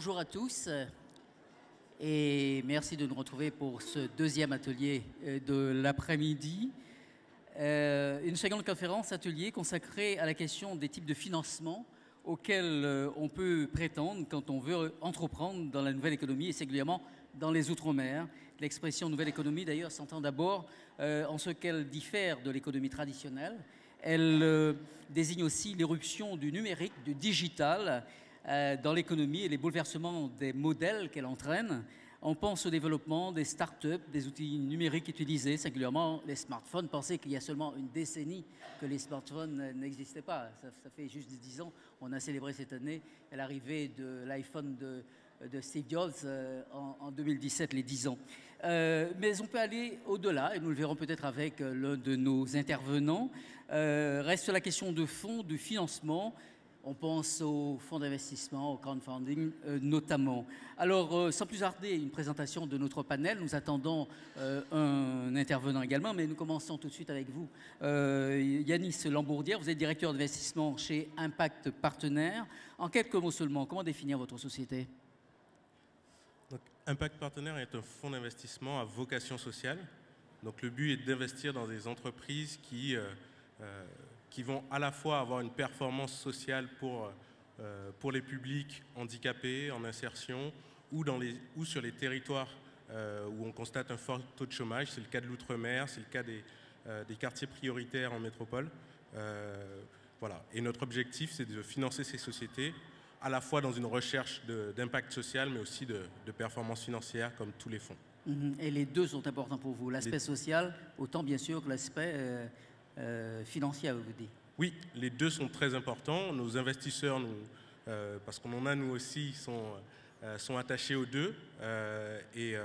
Bonjour à tous et merci de nous retrouver pour ce deuxième atelier de l'après-midi. Une seconde conférence atelier consacrée à la question des types de financement auxquels on peut prétendre quand on veut entreprendre dans la nouvelle économie et singulièrement dans les Outre-mer. L'expression nouvelle économie d'ailleurs s'entend d'abord en ce qu'elle diffère de l'économie traditionnelle. Elle désigne aussi l'éruption du numérique, du digital dans l'économie et les bouleversements des modèles qu'elle entraîne. On pense au développement des start-up, des outils numériques utilisés, singulièrement les smartphones. Pensez qu'il y a seulement une décennie que les smartphones n'existaient pas. Ça fait juste 10 ans. On a célébré cette année l'arrivée de l'iPhone de Steve Jobs en 2017, les 10 ans. Mais on peut aller au-delà, et nous le verrons peut-être avec l'un de nos intervenants. Reste la question de fonds, de financement. On pense aux fonds d'investissement, au crowdfunding notamment. Alors, sans plus tarder, une présentation de notre panel. Nous attendons un intervenant également, mais nous commençons tout de suite avec vous. Yanis Lambourdière, vous êtes directeur d'investissement chez Impact Partenaires. En quelques mots seulement, comment définir votre société ? Donc, Impact Partenaires est un fonds d'investissement à vocation sociale. Donc, le but est d'investir dans des entreprises qui vont à la fois avoir une performance sociale pour les publics handicapés, en insertion, ou sur les territoires où on constate un fort taux de chômage. C'est le cas de l'outre-mer, c'est le cas des quartiers prioritaires en métropole. Voilà. Et notre objectif, c'est de financer ces sociétés à la fois dans une recherche d'impact social, mais aussi de performance financière, comme tous les fonds. Et les deux sont importants pour vous, l'aspect social, autant bien sûr que l'aspect financier, vous dites. Oui, les deux sont très importants. Nos investisseurs, parce qu'on en a nous aussi, sont attachés aux deux et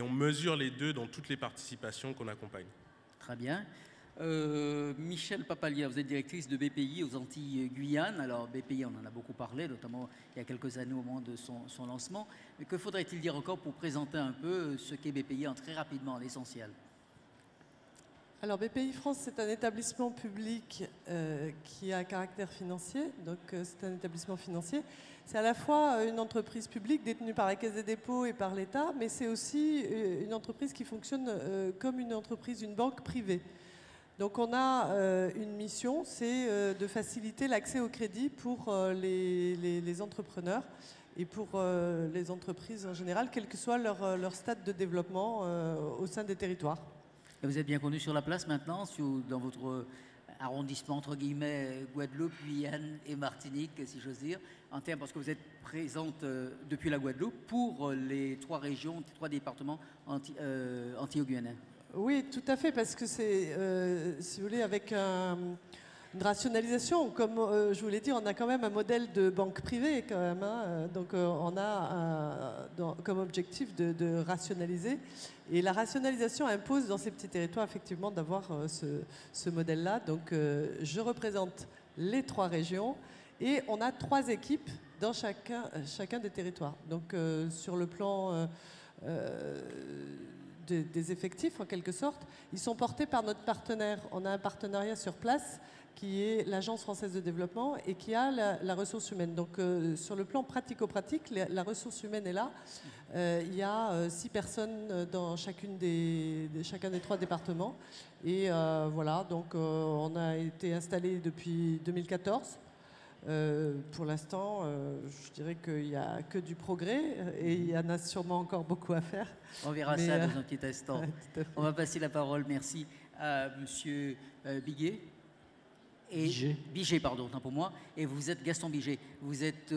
on mesure les deux dans toutes les participations qu'on accompagne. Très bien. Michel Papalia, vous êtes directrice de BPI aux Antilles-Guyane. Alors BPI, on en a beaucoup parlé, notamment il y a quelques années au moment de son lancement. Mais que faudrait-il dire encore pour présenter un peu ce qu'est BPI très rapidement, l'essentiel ? Alors BPI France, c'est un établissement public qui a un caractère financier, donc c'est un établissement financier. C'est à la fois une entreprise publique détenue par la Caisse des dépôts et par l'État, mais c'est aussi une entreprise qui fonctionne comme une entreprise, une banque privée. Donc on a une mission, c'est de faciliter l'accès au crédit pour les entrepreneurs et pour les entreprises en général, quel que soit leur stade de développement au sein des territoires. Et vous êtes bien connu sur la place maintenant, dans votre arrondissement, entre guillemets, Guadeloupe, Guyane et Martinique, si j'ose dire, en termes, parce que vous êtes présente depuis la Guadeloupe pour les trois régions, les trois départements antillo-guyanais. Oui, tout à fait, parce que c'est, si vous voulez, avec une rationalisation, comme je vous l'ai dit, on a quand même un modèle de banque privée quand même, hein, donc on a comme objectif de rationaliser. Et la rationalisation impose dans ces petits territoires effectivement d'avoir ce modèle-là. Donc je représente les trois régions et on a 3 équipes dans chacun des territoires. Donc sur le plan des effectifs en quelque sorte, ils sont portés par notre partenaire. On a un partenariat sur place qui est l'Agence française de développement et qui a la ressource humaine. Donc sur le plan pratico-pratique, la ressource humaine est là. Il y a 6 personnes dans chacun des 3 départements. Et voilà, donc on a été installé depuis 2014. Pour l'instant, je dirais qu'il n'y a que du progrès et il y en a sûrement encore beaucoup à faire. On verra ça dans un petit instant. On va passer la parole, merci, à Monsieur Biguet. Biget, pardon, autant pour moi. Et vous êtes Gaston Biget. Vous êtes,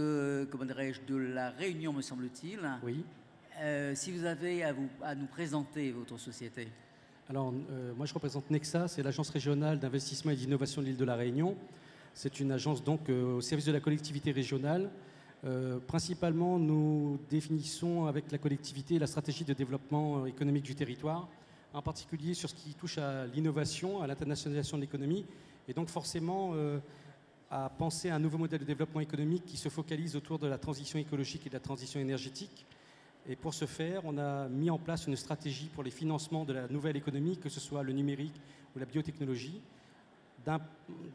comment dirais-je, de La Réunion, me semble-t-il. Oui. Si vous avez à nous présenter votre société. Alors, moi, je représente Nexa, c'est l'agence régionale d'investissement et d'innovation de l'île de La Réunion. C'est une agence donc au service de la collectivité régionale. Principalement, nous définissons avec la collectivité la stratégie de développement économique du territoire, en particulier sur ce qui touche à l'innovation, à l'internationalisation de l'économie, et donc forcément à penser à un nouveau modèle de développement économique qui se focalise autour de la transition écologique et de la transition énergétique. Et pour ce faire, on a mis en place une stratégie pour les financements de la nouvelle économie, que ce soit le numérique ou la biotechnologie.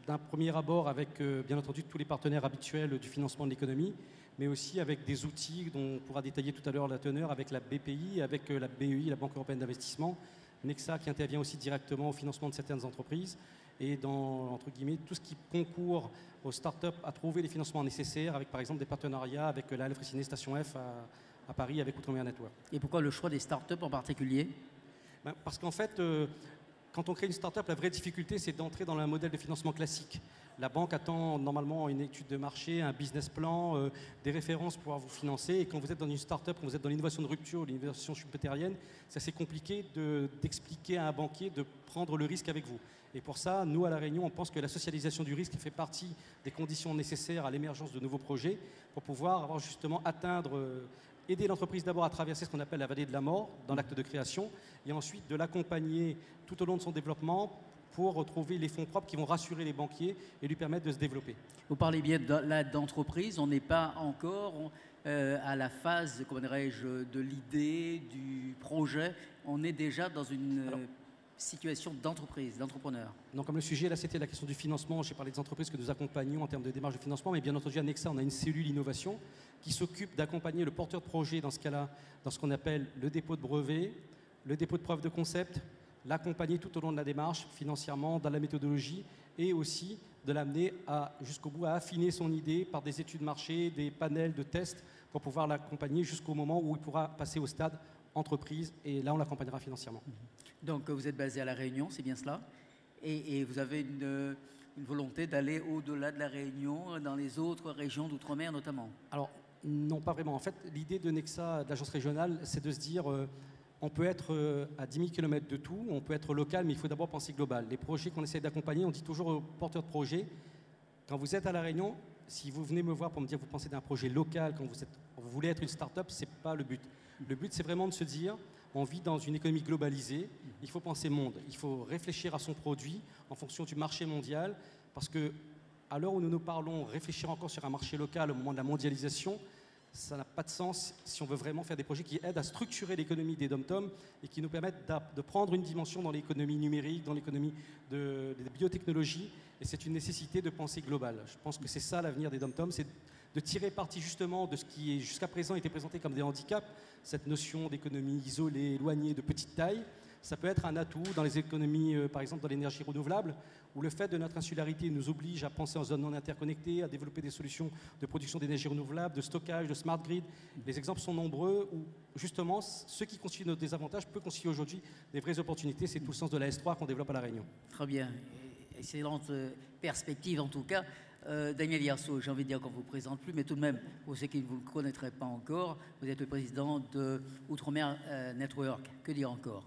d'un premier abord avec, bien entendu, tous les partenaires habituels du financement de l'économie, mais aussi avec des outils dont on pourra détailler tout à l'heure la teneur, avec la BPI, avec la BEI, la Banque européenne d'investissement, Nexa qui intervient aussi directement au financement de certaines entreprises, et dans, entre guillemets, tout ce qui concourt aux startups à trouver les financements nécessaires, avec par exemple des partenariats avec la LFRCINE Station F à Paris, avec Outremer Network. Et pourquoi le choix des startups en particulier? Parce qu'en fait, quand on crée une start-up, la vraie difficulté, c'est d'entrer dans un modèle de financement classique. La banque attend normalement une étude de marché, un business plan, des références pour pouvoir vous financer. Et quand vous êtes dans une start-up, quand vous êtes dans l'innovation de rupture, l'innovation schumpeterienne, c'est assez compliqué d'expliquer à un banquier de prendre le risque avec vous. Et pour ça, nous, à La Réunion, on pense que la socialisation du risque fait partie des conditions nécessaires à l'émergence de nouveaux projets pour pouvoir avoir justement aider l'entreprise d'abord à traverser ce qu'on appelle la vallée de la mort dans l'acte de création et ensuite de l'accompagner tout au long de son développement pour retrouver les fonds propres qui vont rassurer les banquiers et lui permettre de se développer. Vous parlez bien d'entreprise, on n'est pas encore à la phase, comment dirais-je, de l'idée, du projet, on est déjà dans une situation d'entreprise, d'entrepreneur. Donc comme le sujet là c'était la question du financement, j'ai parlé des entreprises que nous accompagnons en termes de démarche de financement, mais bien entendu à Nexa on a une cellule innovation qui s'occupe d'accompagner le porteur de projet dans ce cas-là, dans ce qu'on appelle le dépôt de brevet, le dépôt de preuve de concept, l'accompagner tout au long de la démarche, financièrement, dans la méthodologie, et aussi de l'amener jusqu'au bout à affiner son idée par des études marché, des panels de tests, pour pouvoir l'accompagner jusqu'au moment où il pourra passer au stade entreprise, et là on l'accompagnera financièrement. Donc vous êtes basé à La Réunion, c'est bien cela, et vous avez une volonté d'aller au-delà de La Réunion, dans les autres régions d'outre-mer notamment? Alors non, pas vraiment. En fait, l'idée de Nexa, de l'agence régionale, c'est de se dire on peut être à 10 000 km de tout, on peut être local, mais il faut d'abord penser global. Les projets qu'on essaie d'accompagner, on dit toujours aux porteurs de projets, quand vous êtes à La Réunion, si vous venez me voir pour me dire que vous pensez d'un projet local, quand vous voulez être une start-up, ce n'est pas le but. Le but, c'est vraiment de se dire, on vit dans une économie globalisée, il faut penser monde, il faut réfléchir à son produit en fonction du marché mondial, parce que à l'heure où nous nous parlons, réfléchir encore sur un marché local au moment de la mondialisation, ça n'a pas de sens si on veut vraiment faire des projets qui aident à structurer l'économie des dom-tom et qui nous permettent de prendre une dimension dans l'économie numérique, dans l'économie des biotechnologies. Et c'est une nécessité de penser global. Je pense que c'est ça l'avenir des dom-tom, c'est de tirer parti justement de ce qui jusqu'à présent été présenté comme des handicaps, cette notion d'économie isolée, éloignée, de petite taille. Ça peut être un atout dans les économies, par exemple dans l'énergie renouvelable, où le fait de notre insularité nous oblige à penser en zone non interconnectée, à développer des solutions de production d'énergie renouvelable, de stockage, de smart grid. Les exemples sont nombreux où justement ce qui constitue notre désavantage peut constituer aujourd'hui des vraies opportunités. C'est tout le sens de la S3 qu'on développe à La Réunion. Très bien, excellente perspective en tout cas. Daniel Yarceau, j'ai envie de dire qu'on ne vous présente plus, mais tout de même, pour ceux qui ne vous connaîtraient pas encore, vous êtes le président de Outremer Network. Que dire encore?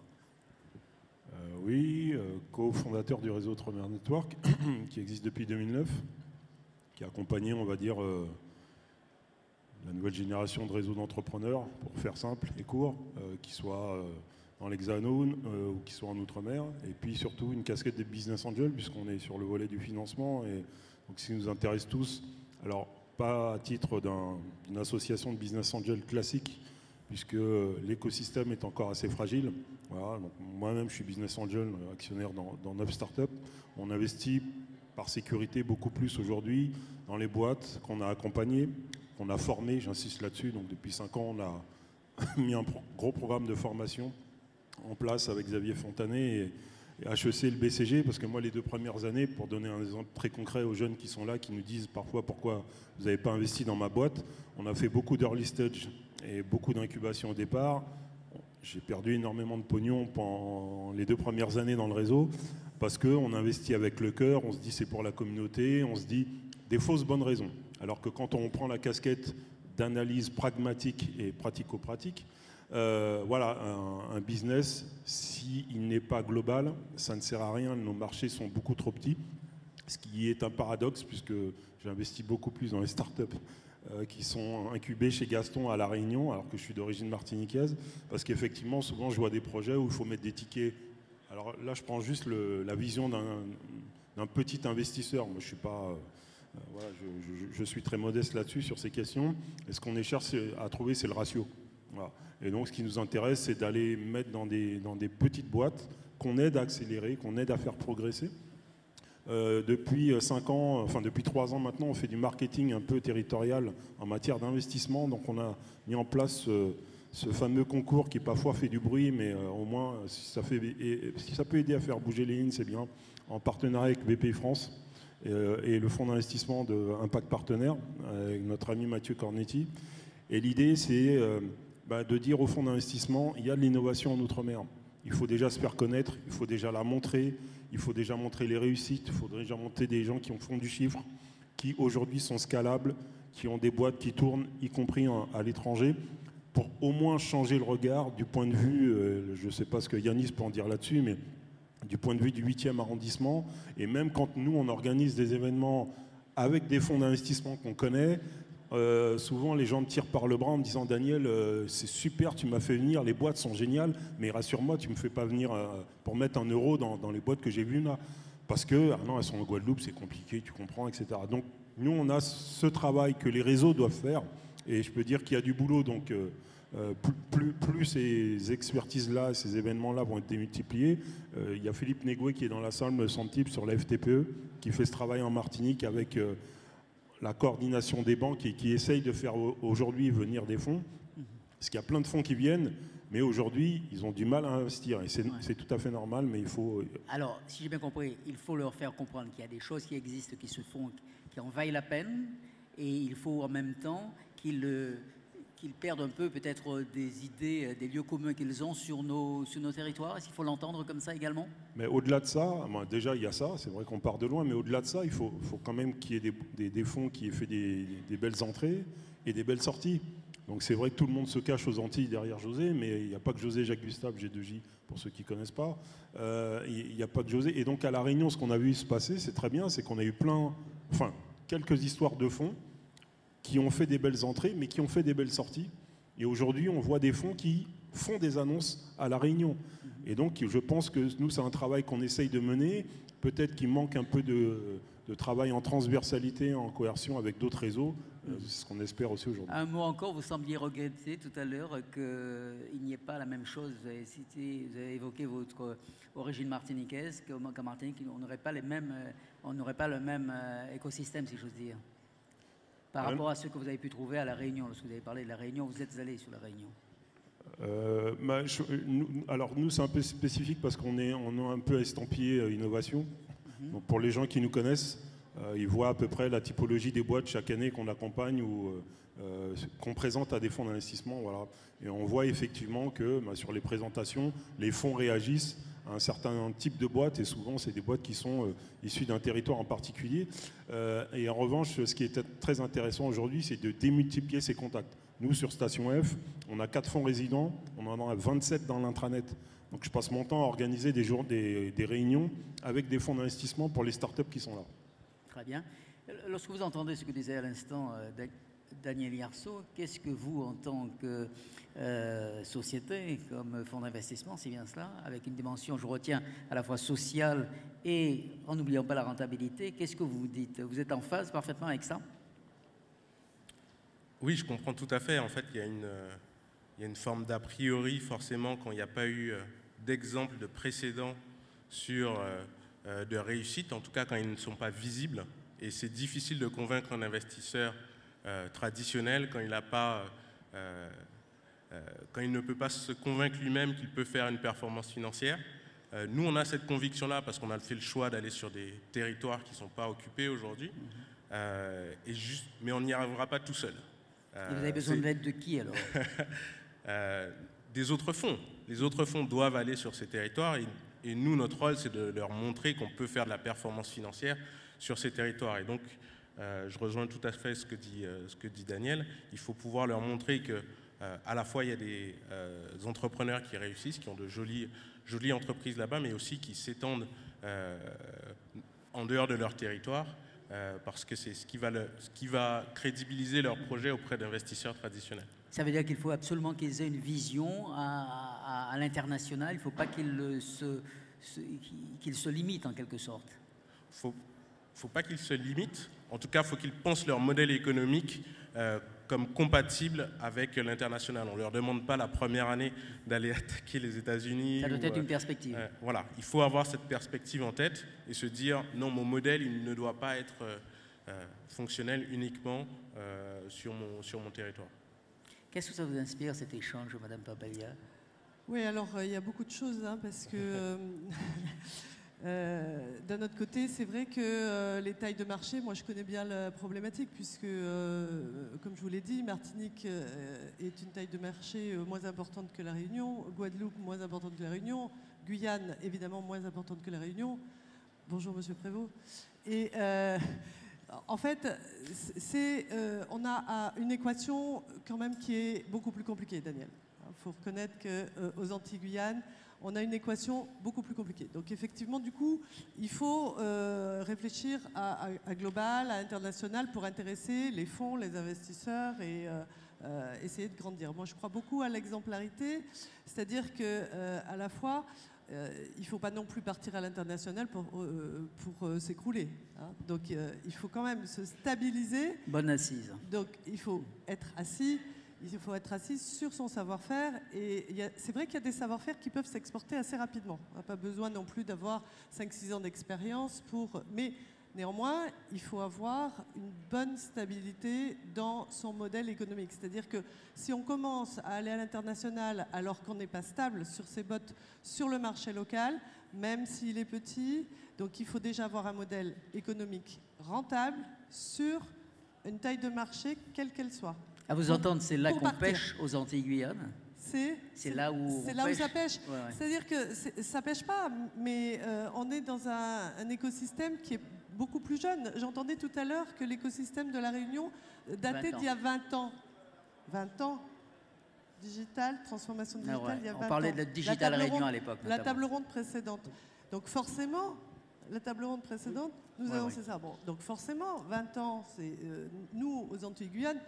Oui, cofondateur du réseau Outremer Network, qui existe depuis 2009, qui a accompagné, on va dire, la nouvelle génération de réseaux d'entrepreneurs, pour faire simple et court, qui soient dans l'Hexagone ou qui soient en Outre-mer, et puis surtout une casquette des business angels, puisqu'on est sur le volet du financement, et donc ce qui nous intéresse tous, alors pas à titre d'une association de business angels classique, puisque l'écosystème est encore assez fragile. Voilà, donc moi-même, je suis business angel, actionnaire dans 9 startups. On investit par sécurité beaucoup plus aujourd'hui dans les boîtes qu'on a accompagnées, qu'on a formées, j'insiste là-dessus. Donc depuis 5 ans, on a mis un gros programme de formation en place avec Xavier Fontanet et HEC et le BCG, parce que moi, les 2 premières années, pour donner un exemple très concret aux jeunes qui sont là, qui nous disent parfois pourquoi vous n'avez pas investi dans ma boîte, on a fait beaucoup d'early stage et beaucoup d'incubation au départ. J'ai perdu énormément de pognon pendant les 2 premières années dans le réseau parce qu'on investit avec le cœur, on se dit c'est pour la communauté, on se dit des fausses bonnes raisons. Alors que quand on prend la casquette d'analyse pragmatique et pratico-pratique, voilà, un business, s'il n'est pas global, ça ne sert à rien, nos marchés sont beaucoup trop petits, ce qui est un paradoxe puisque j'investis beaucoup plus dans les startups qui sont incubés chez Gaston à La Réunion, alors que je suis d'origine martiniquaise, parce qu'effectivement, souvent, je vois des projets où il faut mettre des tickets. Alors là, je prends juste la vision d'un petit investisseur. Moi, je suis pas... voilà, je suis très modeste là-dessus, sur ces questions. Et ce qu'on cherche à trouver, c'est le ratio. Voilà. Et donc, ce qui nous intéresse, c'est d'aller mettre dans des petites boîtes qu'on aide à accélérer, qu'on aide à faire progresser. Depuis 5 ans, enfin depuis 3 ans maintenant, on fait du marketing un peu territorial en matière d'investissement. Donc on a mis en place ce fameux concours qui parfois fait du bruit, mais au moins si ça peut aider à faire bouger les lignes, c'est bien, en partenariat avec BPI France et le fonds d'investissement de Impact Partenaire, avec notre ami Mathieu Cornetti. Et l'idée, c'est de dire au fonds d'investissement, il y a de l'innovation en Outre-mer. Il faut déjà se faire connaître, il faut déjà la montrer, il faut déjà montrer les réussites, il faut déjà montrer des gens qui font du chiffre, qui aujourd'hui sont scalables, qui ont des boîtes qui tournent, y compris à l'étranger, pour au moins changer le regard du point de vue, je ne sais pas ce que Yanis peut en dire là-dessus, mais du point de vue du 8e arrondissement. Et même quand nous, on organise des événements avec des fonds d'investissement qu'on connaît, souvent les gens me tirent par le bras en me disant « Daniel, c'est super, tu m'as fait venir, les boîtes sont géniales, mais rassure-moi, tu ne me fais pas venir pour mettre 1 euro dans les boîtes que j'ai vues là. Parce que, ah non, elles sont en Guadeloupe, c'est compliqué, tu comprends, etc. » Donc nous, on a ce travail que les réseaux doivent faire, et je peux dire qu'il y a du boulot, donc plus ces expertises-là, ces événements-là vont être démultipliés. Il y a Philippe Négoué qui est dans la salle, me semble-t-il, sur la FTPE, qui fait ce travail en Martinique avec la coordination des banques et qui essaye de faire aujourd'hui venir des fonds. Parce qu'il y a plein de fonds qui viennent, mais aujourd'hui, ils ont du mal à investir. Et c'est tout à fait normal, mais il faut... Alors, si j'ai bien compris, il faut leur faire comprendre qu'il y a des choses qui existent, qui se font, qui en vaillent la peine, et il faut en même temps qu'ils perdent un peu peut-être des idées, des lieux communs qu'ils ont sur nos territoires. Est-ce qu'il faut l'entendre comme ça également? Mais au-delà de ça, déjà il y a ça, c'est vrai qu'on part de loin, mais au-delà de ça, il faut quand même qu'il y ait des fonds qui aient fait des belles entrées et des belles sorties. Donc c'est vrai que tout le monde se cache aux Antilles derrière José, mais il n'y a pas que José Jacques Gustave, G2J, pour ceux qui ne connaissent pas. Il n'y a pas que José. Et donc à La Réunion, ce qu'on a vu se passer, c'est très bien, c'est qu'on a eu quelques histoires de fonds qui ont fait des belles entrées, mais qui ont fait des belles sorties. Et aujourd'hui, on voit des fonds qui font des annonces à La Réunion. Et donc, je pense que nous, c'est un travail qu'on essaye de mener. Peut-être qu'il manque un peu de travail en transversalité, en coercion avec d'autres réseaux. C'est ce qu'on espère aussi aujourd'hui. Un mot encore, vous sembliez regretter tout à l'heure qu'il n'y ait pas la même chose. Vous avez évoqué votre origine martiniquaise, qu'en Martinique, on n'aurait pas le même écosystème, si j'ose dire. Par rapport à ce que vous avez pu trouver à La Réunion, lorsque vous avez parlé de La Réunion, vous êtes allé sur La Réunion. Alors nous, c'est un peu spécifique parce qu'on est un peu estampillé innovation. Donc pour les gens qui nous connaissent, ils voient à peu près la typologie des boîtes chaque année qu'on accompagne ou qu'on présente à des fonds d'investissement. Voilà. Et on voit effectivement que sur les présentations, les fonds réagissent à un certain type de boîte, et souvent c'est des boîtes qui sont issues d'un territoire en particulier. Et en revanche, ce qui est très intéressant aujourd'hui, c'est de démultiplier ces contacts. Nous, sur Station F, on a 4 fonds résidents, on en a 27 dans l'intranet. Donc je passe mon temps à organiser des réunions avec des fonds d'investissement pour les startups qui sont là. Très bien. Lorsque vous entendez ce que disait à l'instant Daniel Yarceau, qu'est-ce que vous, en tant que société, comme fonds d'investissement, c'est bien cela, avec une dimension, je retiens, à la fois sociale et en n'oubliant pas la rentabilité, qu'est-ce que vous dites? Vous êtes en phase parfaitement avec ça? Oui, je comprends tout à fait. En fait, il y a une forme d'a priori, forcément, quand il n'y a pas eu d'exemple de précédent sur de réussite, en tout cas quand ils ne sont pas visibles. Et c'est difficile de convaincre un investisseur traditionnel quand il n'a pas... quand il ne peut pas se convaincre lui-même qu'il peut faire une performance financière. Nous, on a cette conviction-là parce qu'on a fait le choix d'aller sur des territoires qui ne sont pas occupés aujourd'hui. Mais on n'y arrivera pas tout seul. Et vous avez besoin de l'aide de qui alors? Des autres fonds. Les autres fonds doivent aller sur ces territoires et nous, notre rôle, c'est de leur montrer qu'on peut faire de la performance financière sur ces territoires. Et donc, je rejoins tout à fait ce que dit Daniel. Il faut pouvoir leur montrer que à la fois, il y a des entrepreneurs qui réussissent, qui ont de jolies entreprises là-bas, mais aussi qui s'étendent en dehors de leur territoire, parce que c'est ce qui va crédibiliser leur projet auprès d'investisseurs traditionnels. Ça veut dire qu'il faut absolument qu'ils aient une vision à l'international. Il ne faut pas qu'ils se limitent en quelque sorte. Il ne faut pas qu'ils se limitent. En tout cas, il faut qu'ils pensent leur modèle économique comme compatibles avec l'international. On ne leur demande pas la première année d'aller attaquer les États-Unis. Ça doit être une perspective. Voilà, il faut avoir cette perspective en tête et se dire non, mon modèle il ne doit pas être fonctionnel uniquement sur mon territoire. Qu'est-ce que ça vous inspire cet échange, Madame Papalia? Oui, alors il y a beaucoup de choses, hein, parce que d'un autre côté, c'est vrai que les tailles de marché, moi je connais bien la problématique, puisque, comme je vous l'ai dit, Martinique est une taille de marché moins importante que la Réunion, Guadeloupe moins importante que la Réunion, Guyane évidemment moins importante que la Réunion. Bonjour Monsieur Prévost. Et en fait, on a une équation quand même qui est beaucoup plus compliquée, Daniel. Il faut reconnaître qu'aux Antilles-Guyane, on a une équation beaucoup plus compliquée. Donc effectivement, du coup, il faut réfléchir à global, à international pour intéresser les fonds, les investisseurs et essayer de grandir. Moi, je crois beaucoup à l'exemplarité, c'est-à-dire qu'à la fois, il ne faut pas non plus partir à l'international pour s'écrouler. Hein. Donc il faut quand même se stabiliser. Bonne assise. Donc il faut être assis. Il faut être assis sur son savoir-faire et c'est vrai qu'il y a des savoir-faire qui peuvent s'exporter assez rapidement. On n'a pas besoin non plus d'avoir 5-6 ans d'expérience mais néanmoins, il faut avoir une bonne stabilité dans son modèle économique. C'est-à-dire que si on commence à aller à l'international alors qu'on n'est pas stable sur ses bottes sur le marché local, même s'il est petit, donc il faut déjà avoir un modèle économique rentable sur une taille de marché quelle qu'elle soit. À vous entendre, c'est là qu'on pêche aux Antilles-Guyane. C'est là où ça pêche. Ouais, ouais. C'est-à-dire que ça pêche pas, mais on est dans un écosystème qui est beaucoup plus jeune. J'entendais tout à l'heure que l'écosystème de la Réunion datait d'il y a 20 ans. 20 ans. Digital, transformation digitale, il y a 20 ans. On parlait de la Digital Réunion à l'époque. La table ronde précédente. Donc forcément, la table ronde précédente, nous annonçait ça. Bon, donc forcément, 20 ans, c'est nous, aux Antilles-Guyane,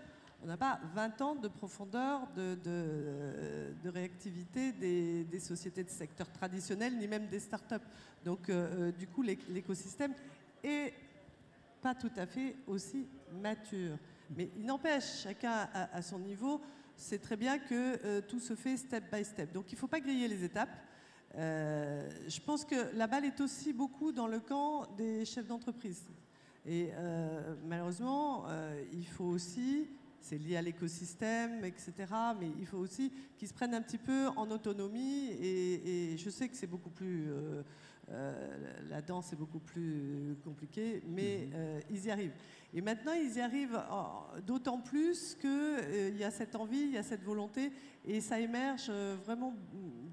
on n'a pas 20 ans de profondeur, de réactivité des sociétés de secteur traditionnel, ni même des start-up. Donc, du coup, l'écosystème est pas tout à fait aussi mature. Mais il n'empêche, chacun à son niveau, c'est très bien que tout se fait step by step. Donc, il ne faut pas griller les étapes. Je pense que la balle est aussi beaucoup dans le camp des chefs d'entreprise. Et malheureusement, il faut aussi... C'est lié à l'écosystème, etc. Mais il faut aussi qu'ils se prennent un petit peu en autonomie. Et je sais que c'est beaucoup plus... la danse est beaucoup plus compliquée, mais ils y arrivent. Et maintenant, ils y arrivent d'autant plus qu'il y a cette envie, il y a cette volonté. Et ça émerge vraiment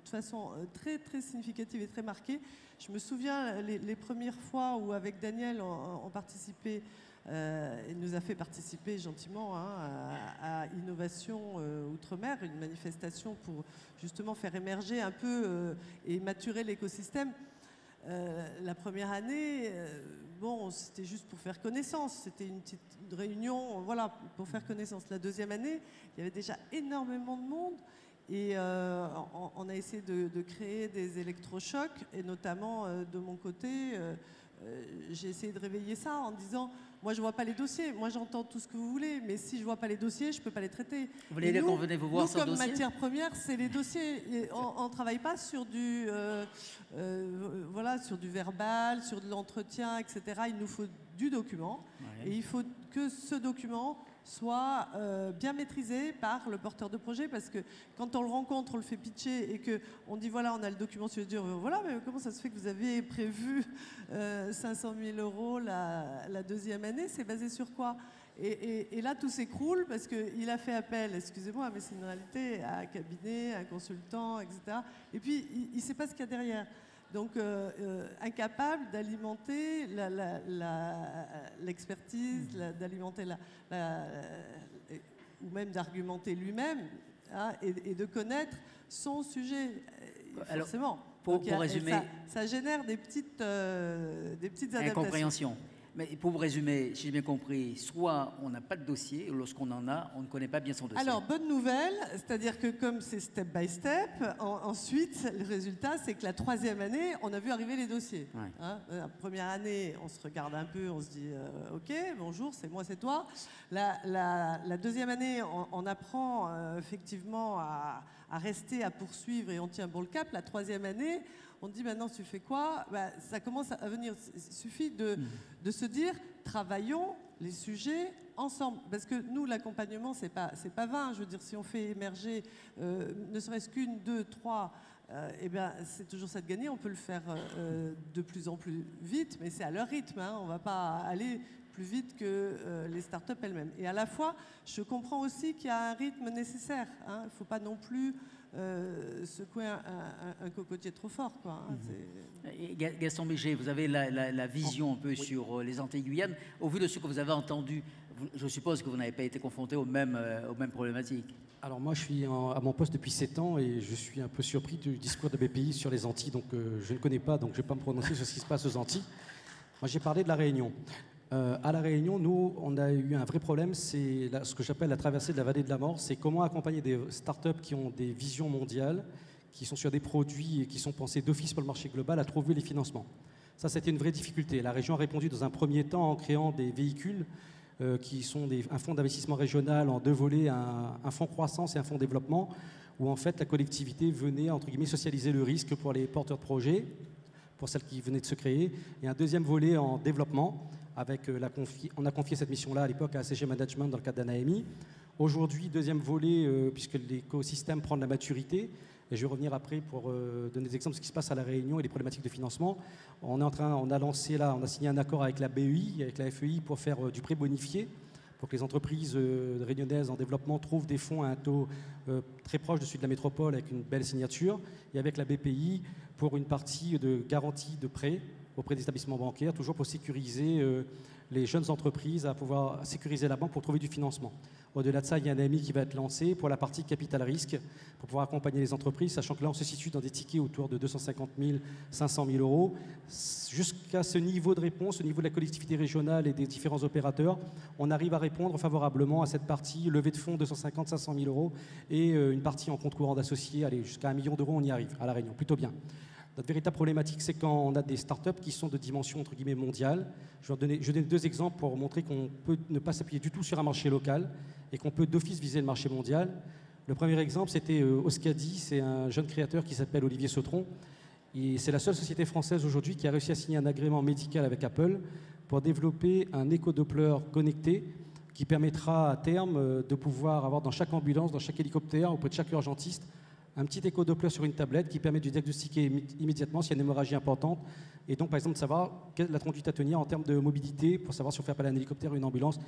de façon très, très significative et très marquée. Je me souviens les premières fois où, avec Daniel, on participait... il nous a fait participer gentiment à Innovation Outre-mer, une manifestation pour justement faire émerger un peu et maturer l'écosystème. La première année, bon, c'était juste pour faire connaissance, c'était une petite réunion, voilà, pour faire connaissance. La deuxième année, il y avait déjà énormément de monde et on a essayé de créer des électrochocs et notamment de mon côté, j'ai essayé de réveiller ça en disant... Moi, je ne vois pas les dossiers. Moi, j'entends tout ce que vous voulez. Mais si je ne vois pas les dossiers, je ne peux pas les traiter. Vous voulez dire qu'on venait vous voir sur le dossier ? Nous, comme matière première, c'est les dossiers. Et on ne travaille pas sur voilà, sur du verbal, sur de l'entretien, etc. Il nous faut du document. Ouais. Et il faut que ce document soit bien maîtrisé par le porteur de projet, parce que quand on le rencontre, on le fait pitcher et qu'on dit voilà, on a le document sur le dur, voilà, mais comment ça se fait que vous avez prévu 500 000 € la deuxième année, c'est basé sur quoi ? Et là, tout s'écroule parce qu'il a fait appel, excusez-moi, mais c'est une réalité, à un cabinet, à un consultant, etc. Et puis, il ne sait pas ce qu'il y a derrière. Donc, incapable d'alimenter l'expertise, d'alimenter ou même d'argumenter lui-même, hein, et de connaître son sujet, forcément. Alors, pour résumer... Ça génère des petites adaptations. Incompréhension. Mais pour vous résumer, si j'ai bien compris, soit on n'a pas de dossier, ou lorsqu'on en a, on ne connaît pas bien son dossier. Alors, bonne nouvelle, c'est-à-dire que comme c'est step by step, ensuite, le résultat, c'est que la 3e année, on a vu arriver les dossiers. Ouais. Hein, la première année, on se regarde un peu, on se dit OK, bonjour, c'est moi, c'est toi. La 2e année, on apprend effectivement à rester, à poursuivre et on tient bon le cap. La 3e année, on dit maintenant tu fais quoi? Ça commence à venir. Il suffit de se dire travaillons les sujets ensemble. Parce que nous, l'accompagnement, c'est pas vain. Je veux dire, si on fait émerger ne serait-ce qu'une, 2, 3, eh bien, c'est toujours ça de gagner. On peut le faire de plus en plus vite, mais c'est à leur rythme. Hein. On ne va pas aller plus vite que les startups elles-mêmes. Et à la fois, je comprends aussi qu'il y a un rythme nécessaire. Hein. Il ne faut pas non plus secouer un cocotier trop fort. Quoi, hein. Gaston Béger, vous avez la vision un peu sur les Antilles-Guyane. Au vu de ce que vous avez entendu, je suppose que vous n'avez pas été confronté aux mêmes problématiques. Alors moi, je suis à mon poste depuis 7 ans et je suis un peu surpris du discours de BPI sur les Antilles. Donc je ne connais pas, donc je ne vais pas me prononcer sur ce qui se passe aux Antilles. Moi, j'ai parlé de la Réunion. À la Réunion, nous, on a eu un vrai problème, c'est ce que j'appelle la traversée de la vallée de la mort. C'est comment accompagner des startups qui ont des visions mondiales, qui sont sur des produits et qui sont pensés d'office pour le marché global, à trouver les financements. Ça, c'était une vraie difficulté. La région a répondu dans un premier temps en créant des véhicules qui sont un fonds d'investissement régional en 2 volets, un fonds croissance et un fonds développement, où en fait la collectivité venait, entre guillemets, socialiser le risque pour les porteurs de projets, pour celles qui venaient de se créer, et un 2e volet en développement, avec on a confié cette mission-là à l'époque à ACG Management dans le cadre d'un AMI. Aujourd'hui, 2e volet, puisque l'écosystème prend de la maturité, et je vais revenir après pour donner des exemples de ce qui se passe à La Réunion et les problématiques de financement. On a signé un accord avec la BEI, avec la FEI pour faire du prêt bonifié, pour que les entreprises réunionnaises en développement trouvent des fonds à un taux très proche de celui de la métropole avec une belle signature, et avec la BPI pour une partie de garantie de prêt auprès des établissements bancaires, toujours pour sécuriser les jeunes entreprises, à pouvoir sécuriser la banque pour trouver du financement. Au-delà de ça, il y a un AMI qui va être lancé pour la partie capital risque, pour pouvoir accompagner les entreprises, sachant que là, on se situe dans des tickets autour de 250 000, 500 000 euros. Jusqu'à ce niveau de réponse, au niveau de la collectivité régionale et des différents opérateurs, on arrive à répondre favorablement à cette partie levée de fonds 250 500 000 euros et une partie en compte courant d'associés, allez, jusqu'à 1 million d'euros, on y arrive à La Réunion, plutôt bien. Notre véritable problématique, c'est quand on a des startups qui sont de dimension entre guillemets mondiale. Je vais donner 2 exemples pour montrer qu'on peut ne pas s'appuyer du tout sur un marché local et qu'on peut d'office viser le marché mondial. Le premier exemple, c'était Oscadi, c'est un jeune créateur qui s'appelle Olivier Sautron. Et c'est la seule société française aujourd'hui qui a réussi à signer un agrément médical avec Apple pour développer un éco-doppler connecté qui permettra à terme de pouvoir avoir dans chaque ambulance, dans chaque hélicoptère, auprès de chaque urgentiste, un petit éco-doppler sur une tablette qui permet de diagnostiquer immédiatement s'il y a une hémorragie importante et donc par exemple de savoir quelle est la conduite à tenir en termes de mobilité pour savoir si on fait appel à un hélicoptère ou une ambulance.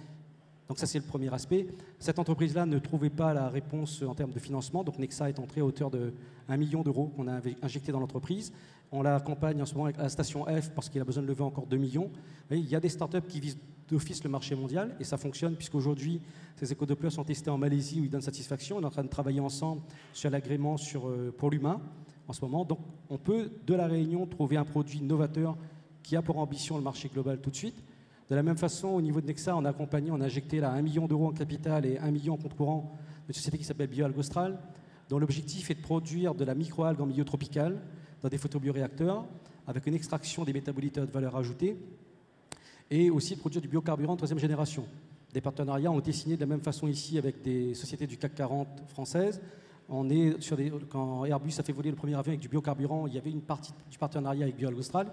Donc ça c'est le premier aspect. Cette entreprise-là ne trouvait pas la réponse en termes de financement, donc Nexa est entré à hauteur de 1 million d'euros qu'on a injecté dans l'entreprise. On l'accompagne en ce moment avec la station F parce qu'il a besoin de lever encore 2 millions. Il y a des startups qui visent d'office le marché mondial et ça fonctionne puisqu'aujourd'hui ces éco-dopplers sont testés en Malaisie où ils donnent satisfaction. On est en train de travailler ensemble sur l'agrément pour l'humain en ce moment. Donc on peut de La Réunion trouver un produit novateur qui a pour ambition le marché global tout de suite. De la même façon, au niveau de Nexa, on a accompagné, on a injecté là 1 million d'euros en capital et 1 million en compte courant d'une société qui s'appelle Bioalgue Austral, dont l'objectif est de produire de la microalgue en milieu tropical dans des photobioréacteurs avec une extraction des métabolites à haute valeur ajoutée et aussi de produire du biocarburant de 3e génération. Des partenariats ont été signés de la même façon ici avec des sociétés du CAC 40 françaises. On est sur quand Airbus a fait voler le premier avion avec du biocarburant, il y avait une partie du partenariat avec Bioalgue Austral.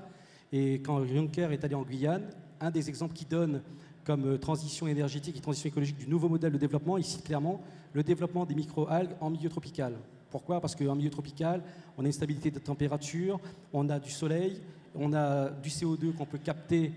Et quand Juncker est allé en Guyane, un des exemples qu'il donne comme transition énergétique et transition écologique du nouveau modèle de développement, il cite clairement le développement des microalgues en milieu tropical. Pourquoi? Parce qu'en milieu tropical, on a une stabilité de température, on a du soleil, on a du CO2 qu'on peut capter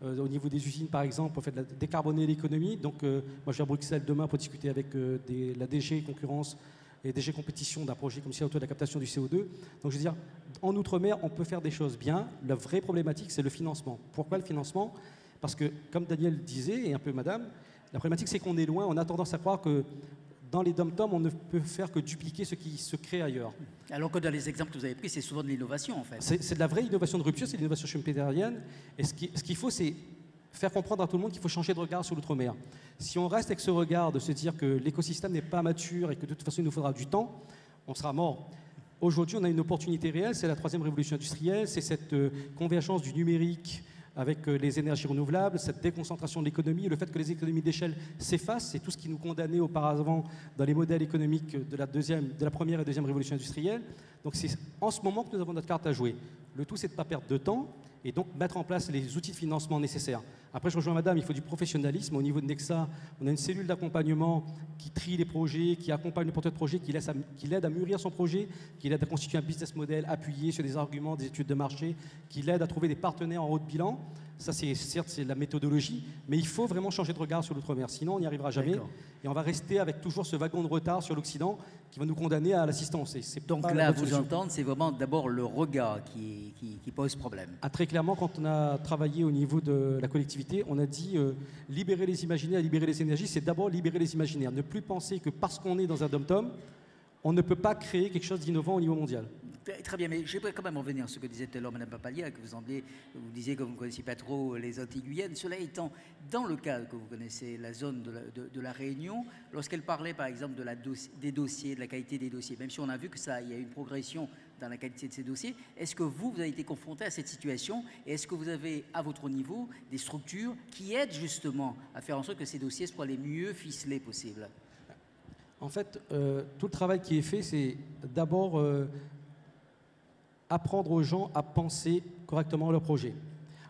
au niveau des usines, par exemple, pour faire décarboner l'économie. Donc, moi, je vais à Bruxelles demain pour discuter avec la DG Concurrence et DG Compétition d'un projet comme ça autour de la captation du CO2. Donc, je veux dire, en Outre-mer, on peut faire des choses bien. La vraie problématique, c'est le financement. Pourquoi le financement? Parce que, comme Daniel disait, et un peu madame, la problématique, c'est qu'on est loin. On a tendance à croire que dans les dom-toms, on ne peut faire que dupliquer ce qui se crée ailleurs. Alors que dans les exemples que vous avez pris, c'est souvent de l'innovation, en fait. C'est de la vraie innovation de rupture, c'est l'innovation schumpeterienne. Et ce qu'il faut, c'est faire comprendre à tout le monde qu'il faut changer de regard sur l'outre-mer. Si on reste avec ce regard de se dire que l'écosystème n'est pas mature et que de toute façon il nous faudra du temps, on sera mort. Aujourd'hui, on a une opportunité réelle, c'est la troisième révolution industrielle, c'est cette convergence du numérique avec les énergies renouvelables, cette déconcentration de l'économie, le fait que les économies d'échelle s'effacent, c'est tout ce qui nous condamnait auparavant dans les modèles économiques de la première et deuxième révolution industrielle. Donc c'est en ce moment que nous avons notre carte à jouer. Le tout, c'est de ne pas perdre de temps et donc mettre en place les outils de financement nécessaires. Après, je rejoins madame, il faut du professionnalisme. Au niveau de Nexa, on a une cellule d'accompagnement qui trie les projets, qui accompagne le porteur de projet, qui l'aide à mûrir son projet, qui l'aide à constituer un business model appuyé sur des arguments, des études de marché, qui l'aide à trouver des partenaires en haut de bilan. Ça, certes, c'est la méthodologie, mais il faut vraiment changer de regard sur l'outre-mer. Sinon, on n'y arrivera jamais. Et on va rester avec toujours ce wagon de retard sur l'Occident qui va nous condamner à l'assistance. Donc là, vous entendre, c'est vraiment d'abord le regard qui pose problème. Ah, très clairement, quand on a travaillé au niveau de la collectivité, on a dit libérer les imaginaires, libérer les énergies, c'est d'abord libérer les imaginaires. Ne plus penser que parce qu'on est dans un dom-tom, on ne peut pas créer quelque chose d'innovant au niveau mondial. Très bien, mais j'aimerais quand même revenir sur ce que disait tout à l'heure Mme Papalia, que vous disiez que vous ne connaissiez pas trop les Antilles Guyanes. Cela étant, dans le cas que vous connaissez la zone de la Réunion, lorsqu'elle parlait par exemple des dossiers, de la qualité des dossiers, même si on a vu qu'il y a eu une progression dans la qualité de ces dossiers, est-ce que vous avez été confronté à cette situation et est-ce que vous avez à votre niveau des structures qui aident justement à faire en sorte que ces dossiers soient les mieux ficelés possibles? En fait, tout le travail qui est fait, c'est d'abord apprendre aux gens à penser correctement leur projet.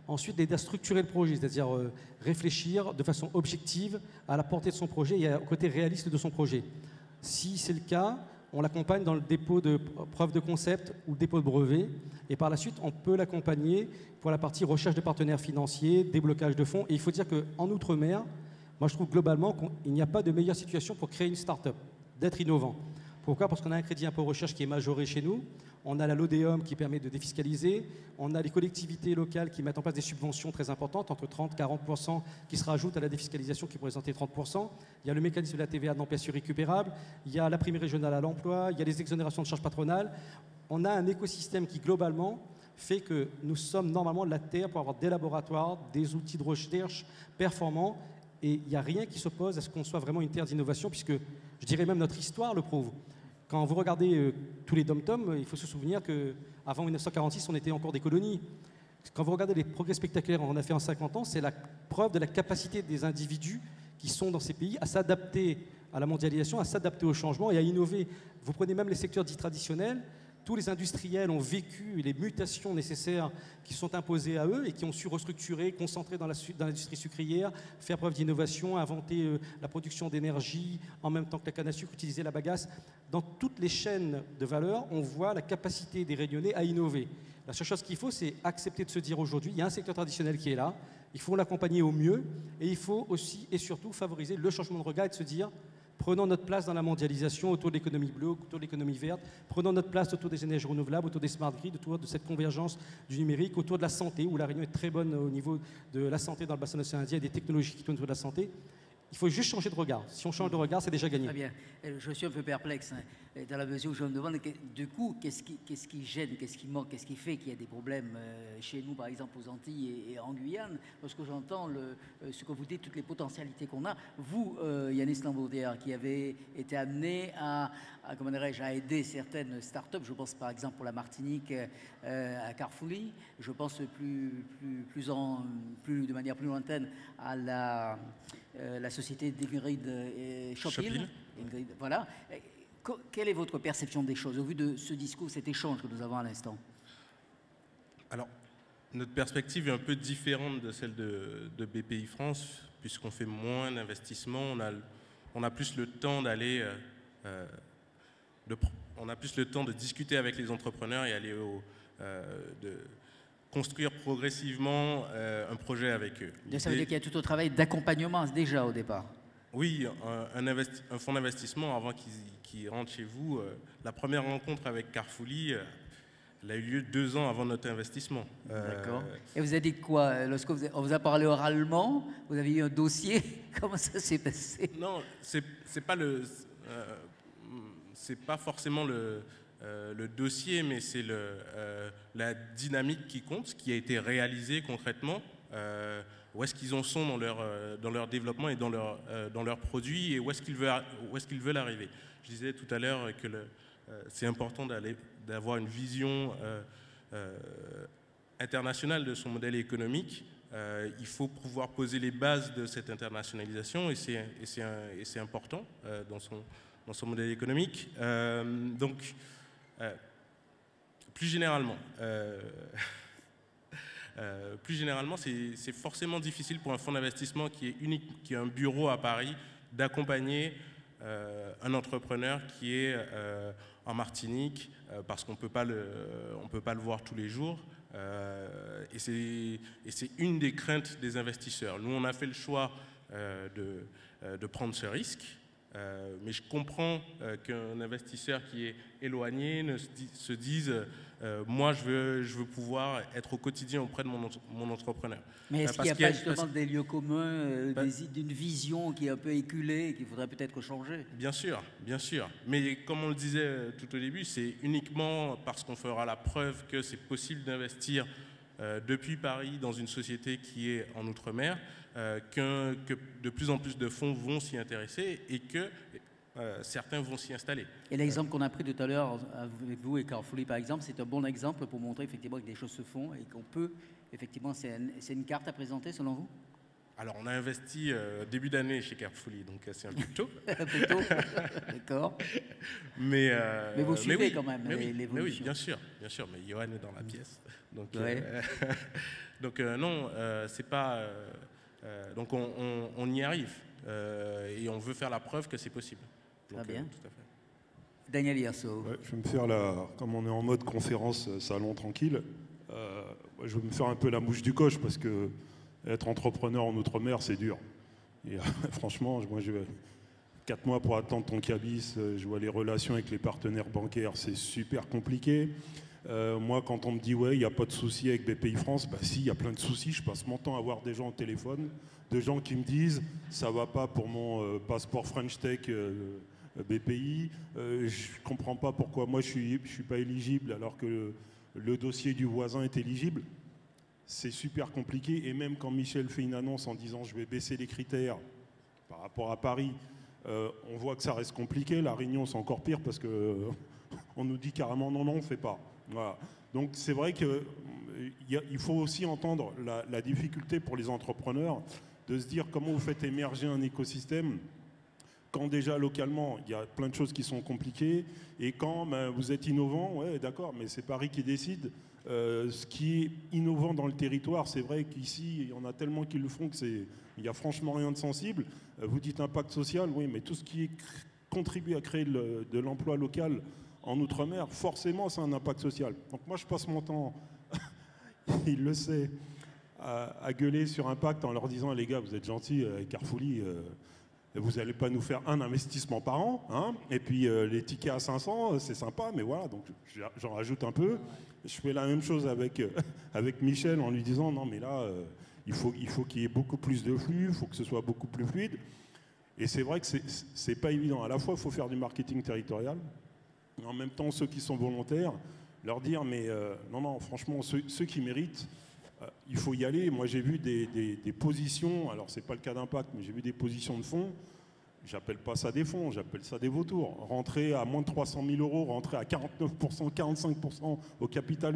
Ensuite, aider à structurer le projet, c'est-à-dire réfléchir de façon objective à la portée de son projet et au côté réaliste de son projet. Si c'est le cas, on l'accompagne dans le dépôt de preuve de concept ou le dépôt de brevet. Et par la suite, on peut l'accompagner pour la partie recherche de partenaires financiers, déblocage de fonds. Et il faut dire qu'en Outre-mer, moi je trouve globalement qu'il n'y a pas de meilleure situation pour créer une start-up, d'être innovant. Pourquoi? Parce qu'on a un crédit impôt recherche qui est majoré chez nous. On a la LODEOM qui permet de défiscaliser. On a les collectivités locales qui mettent en place des subventions très importantes, entre 30 et 40%, qui se rajoutent à la défiscalisation qui représentait 30%. Il y a le mécanisme de la TVA non perçue récupérable. Il y a la prime régionale à l'emploi. Il y a les exonérations de charges patronales. On a un écosystème qui, globalement, fait que nous sommes normalement la terre pour avoir des laboratoires, des outils de recherche performants. Et il n'y a rien qui s'oppose à ce qu'on soit vraiment une terre d'innovation, puisque je dirais même notre histoire le prouve. Quand vous regardez tous les dom-toms, il faut se souvenir qu'avant 1946, on était encore des colonies. Quand vous regardez les progrès spectaculaires qu'on a fait en 50 ans, c'est la preuve de la capacité des individus qui sont dans ces pays à s'adapter à la mondialisation, à s'adapter au changement et à innover. Vous prenez même les secteurs dits traditionnels, tous les industriels ont vécu les mutations nécessaires qui sont imposées à eux et qui ont su restructurer, concentrer dans l'industrie sucrière, faire preuve d'innovation, inventer la production d'énergie en même temps que la canne à sucre, utiliser la bagasse. Dans toutes les chaînes de valeur, on voit la capacité des Réunionnais à innover. La seule chose qu'il faut, c'est accepter de se dire aujourd'hui, il y a un secteur traditionnel qui est là, il faut l'accompagner au mieux et il faut aussi et surtout favoriser le changement de regard et de se dire prenons notre place dans la mondialisation autour de l'économie bleue, autour de l'économie verte, prenons notre place autour des énergies renouvelables, autour des smart grids, autour de cette convergence du numérique, autour de la santé, où la Réunion est très bonne au niveau de la santé dans le bassin océan Indien et des technologies qui tournent autour de la santé. Il faut juste changer de regard. Si on change de regard, c'est déjà gagné. Très bien. Je suis un peu perplexe, dans la mesure où je me demande, du coup, qu'est-ce qui gêne, qu'est-ce qui manque, qu'est-ce qui fait qu'il y a des problèmes chez nous, par exemple aux Antilles et en Guyane, lorsque j'entends ce que vous dites, toutes les potentialités qu'on a. Vous, Yanis Lambourdière, qui avez été amené à aider certaines start-up, je pense par exemple pour la Martinique à Carrefouli, je pense de manière plus lointaine à la société d'Ingrid Schopil. Voilà. Quelle est votre perception des choses au vu de ce discours, cet échange que nous avons à l'instant? Alors, notre perspective est un peu différente de celle de BPI France, puisqu'on fait moins d'investissements, on a plus le temps d'aller, on a plus le temps de discuter avec les entrepreneurs et aller de construire progressivement un projet avec eux. Ça veut dire qu'il y a tout un travail d'accompagnement déjà au départ. Oui, un fonds d'investissement, avant qu'il rentre chez vous, la première rencontre avec Carrefouli, elle a eu lieu 2 ans avant notre investissement. D'accord. Et vous avez dit quoi? Lorsque on vous a parlé oralement, vous avez eu un dossier, comment ça s'est passé? Non, c'est pas forcément le dossier, mais c'est la dynamique qui compte, ce qui a été réalisé concrètement. où est-ce qu'ils en sont dans leur développement et dans leurs produits et où est-ce qu'ils veulent arriver. Je disais tout à l'heure que c'est important d'avoir une vision internationale de son modèle économique. Il faut pouvoir poser les bases de cette internationalisation et c'est important dans son modèle économique. Donc, plus généralement, c'est forcément difficile pour un fonds d'investissement qui est unique, qui a un bureau à Paris, d'accompagner un entrepreneur qui est en Martinique, parce qu'on ne peut pas le voir tous les jours. Et c'est une des craintes des investisseurs. Nous, on a fait le choix de prendre ce risque. Mais je comprends qu'un investisseur qui est éloigné se dise moi, je veux pouvoir être au quotidien auprès de mon entrepreneur. Mais est-ce qu'il n'y a pas justement des lieux communs, d'une vision qui est un peu éculée et qu'il faudrait peut-être changer? Bien sûr, bien sûr. Mais comme on le disait tout au début, c'est uniquement parce qu'on fera la preuve que c'est possible d'investir depuis Paris dans une société qui est en Outre-mer que de plus en plus de fonds vont s'y intéresser et que certains vont s'y installer. Et l'exemple qu'on a pris tout à l'heure avec vous et Carrefourly par exemple, c'est un bon exemple pour montrer effectivement que des choses se font et qu'on peut, effectivement, c'est une carte à présenter selon vous? Alors on a investi début d'année chez Carrefourly, donc c'est un peu tôt. Un peu tôt, d'accord. Mais vous suivez oui, quand même l'évolution. Mais oui, bien sûr, mais Johan est dans la pièce. Donc, ouais. Donc non, c'est pas... donc on y arrive et on veut faire la preuve que c'est possible. Donc, très bien. Tout à fait. Daniel Yasso. Ouais, je vais me faire comme on est en mode conférence salon tranquille, je vais me faire un peu la mouche du coche parce que être entrepreneur en Outre-mer, c'est dur. Et franchement, moi, je vais 4 mois pour attendre ton cabis, je vois les relations avec les partenaires bancaires, c'est super compliqué. Moi, quand on me dit ouais, il n'y a pas de souci avec BPI France, bah si, il y a plein de soucis. Je passe mon temps à voir des gens au téléphone, de gens qui me disent ça va pas pour mon passeport French Tech BPI. Je comprends pas pourquoi moi je suis pas éligible alors que le dossier du voisin est éligible. C'est super compliqué. Et même quand Michel fait une annonce en disant je vais baisser les critères par rapport à Paris, on voit que ça reste compliqué. La Réunion, c'est encore pire parce que on nous dit carrément non, on ne fait pas. Voilà. Donc c'est vrai qu'il faut aussi entendre la difficulté pour les entrepreneurs de se dire comment vous faites émerger un écosystème quand déjà localement il y a plein de choses qui sont compliquées et quand vous êtes innovant, ouais d'accord, mais c'est Paris qui décide. Ce qui est innovant dans le territoire, c'est vrai qu'ici il y en a tellement qui le font qu'il n'y a franchement rien de sensible. Vous dites impact social, oui, mais tout ce qui contribue à créer de l'emploi local en Outre-mer, forcément, c'est un impact social. Donc moi, je passe mon temps, il le sait, à gueuler sur Impact en leur disant « Les gars, vous êtes gentils, Carrefourly, vous n'allez pas nous faire un investissement par an, hein, et puis les tickets à 500, c'est sympa, mais voilà, donc j'en rajoute un peu. Je fais la même chose avec Michel en lui disant « Non, mais là, il faut qu'il y ait beaucoup plus de flux, il faut que ce soit beaucoup plus fluide. » Et c'est vrai que c'est pas évident. À la fois, il faut faire du marketing territorial, en même temps, ceux qui sont volontaires, leur dire, mais non, franchement, ceux qui méritent, il faut y aller. Moi, j'ai vu des positions, alors c'est pas le cas d'Impact, mais j'ai vu des positions de fonds, j'appelle pas ça des fonds, j'appelle ça des vautours. Rentrer à moins de 300 000 €, rentrer à 49%, 45% au capital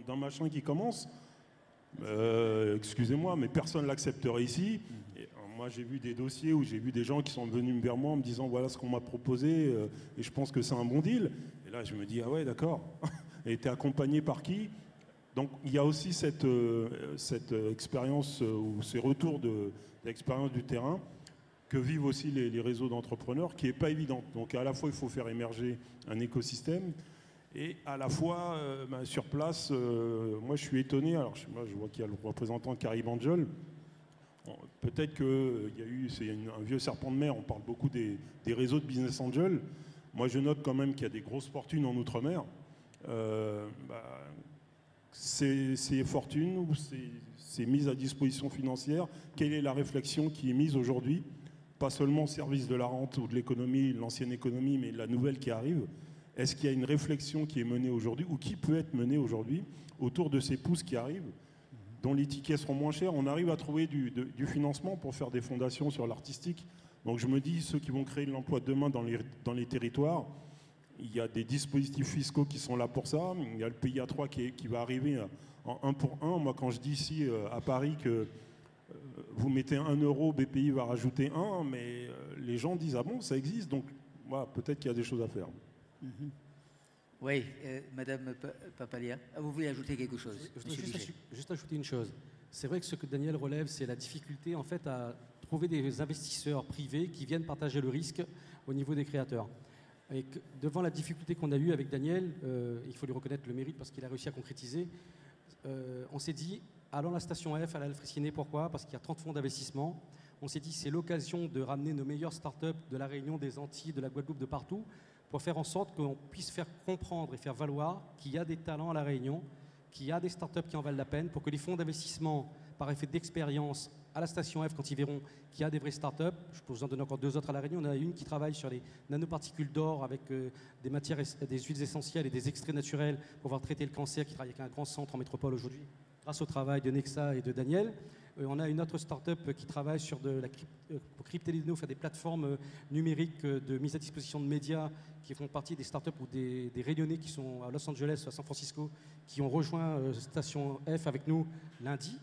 d'un machin qui commence, excusez-moi, mais personne ne l'accepterait ici. Moi, j'ai vu des dossiers où j'ai vu des gens qui sont venus vers moi en me disant voilà ce qu'on m'a proposé et je pense que c'est un bon deal. Et là, je me dis ah ouais, d'accord. Et t'es accompagné par qui? Donc, il y a aussi cette expérience ou ces retours d'expérience du terrain que vivent aussi les réseaux d'entrepreneurs, qui n'est pas évident. Donc, à la fois, il faut faire émerger un écosystème et à la fois, sur place, moi, je suis étonné. Alors, moi, je vois qu'il y a le représentant Carib Angel. Peut-être qu'il y a eu, c'est un vieux serpent de mer, on parle beaucoup des réseaux de business angels. Moi, je note quand même qu'il y a des grosses fortunes en Outre-mer. Ces fortunes ou ces mises à disposition financière, quelle est la réflexion qui est mise aujourd'hui, pas seulement au service de la rente ou de l'économie, l'ancienne économie, mais la nouvelle qui arrive? Est-ce qu'il y a une réflexion qui est menée aujourd'hui ou qui peut être menée aujourd'hui autour de ces pousses qui arrivent? dont les tickets seront moins chers, on arrive à trouver du financement pour faire des fondations sur l'artistique. Donc je me dis, ceux qui vont créer de l'emploi demain dans les territoires, il y a des dispositifs fiscaux qui sont là pour ça. Il y a le PIA 3 qui va arriver en 1 pour 1. Moi, quand je dis ici à Paris que vous mettez 1 euro, BPI va rajouter 1, mais les gens disent « Ah bon, ça existe ?» Donc voilà, peut-être qu'il y a des choses à faire. Oui, Madame Papalia, vous voulez ajouter quelque chose? Je voudrais juste ajouter une chose. C'est vrai que ce que Daniel relève, c'est la difficulté en fait à trouver des investisseurs privés qui viennent partager le risque au niveau des créateurs. Et que, devant la difficulté qu'on a eue avec Daniel, il faut lui reconnaître le mérite parce qu'il a réussi à concrétiser, on s'est dit, allons à la station F, à la Frisiné, pourquoi? Parce qu'il y a 30 fonds d'investissement. On s'est dit, c'est l'occasion de ramener nos meilleures startups de la Réunion, des Antilles, de la Guadeloupe, de partout, pour faire en sorte qu'on puisse faire comprendre et faire valoir qu'il y a des talents à la Réunion, qu'il y a des startups qui en valent la peine, pour que les fonds d'investissement, par effet d'expérience, à la station F, quand ils verront qu'il y a des vraies startups, je peux vous en donner encore 2 autres à La Réunion, on a une qui travaille sur les nanoparticules d'or avec des matières, des huiles essentielles et des extraits naturels pour pouvoir traiter le cancer, qui travaille avec un grand centre en métropole aujourd'hui, grâce au travail de Nexa et de Daniel. On a une autre start-up qui travaille sur pour crypter les données, faire des plateformes numériques de mise à disposition de médias qui font partie des start-up ou des Réunionnais qui sont à Los Angeles ou à San Francisco, qui ont rejoint Station F avec nous lundi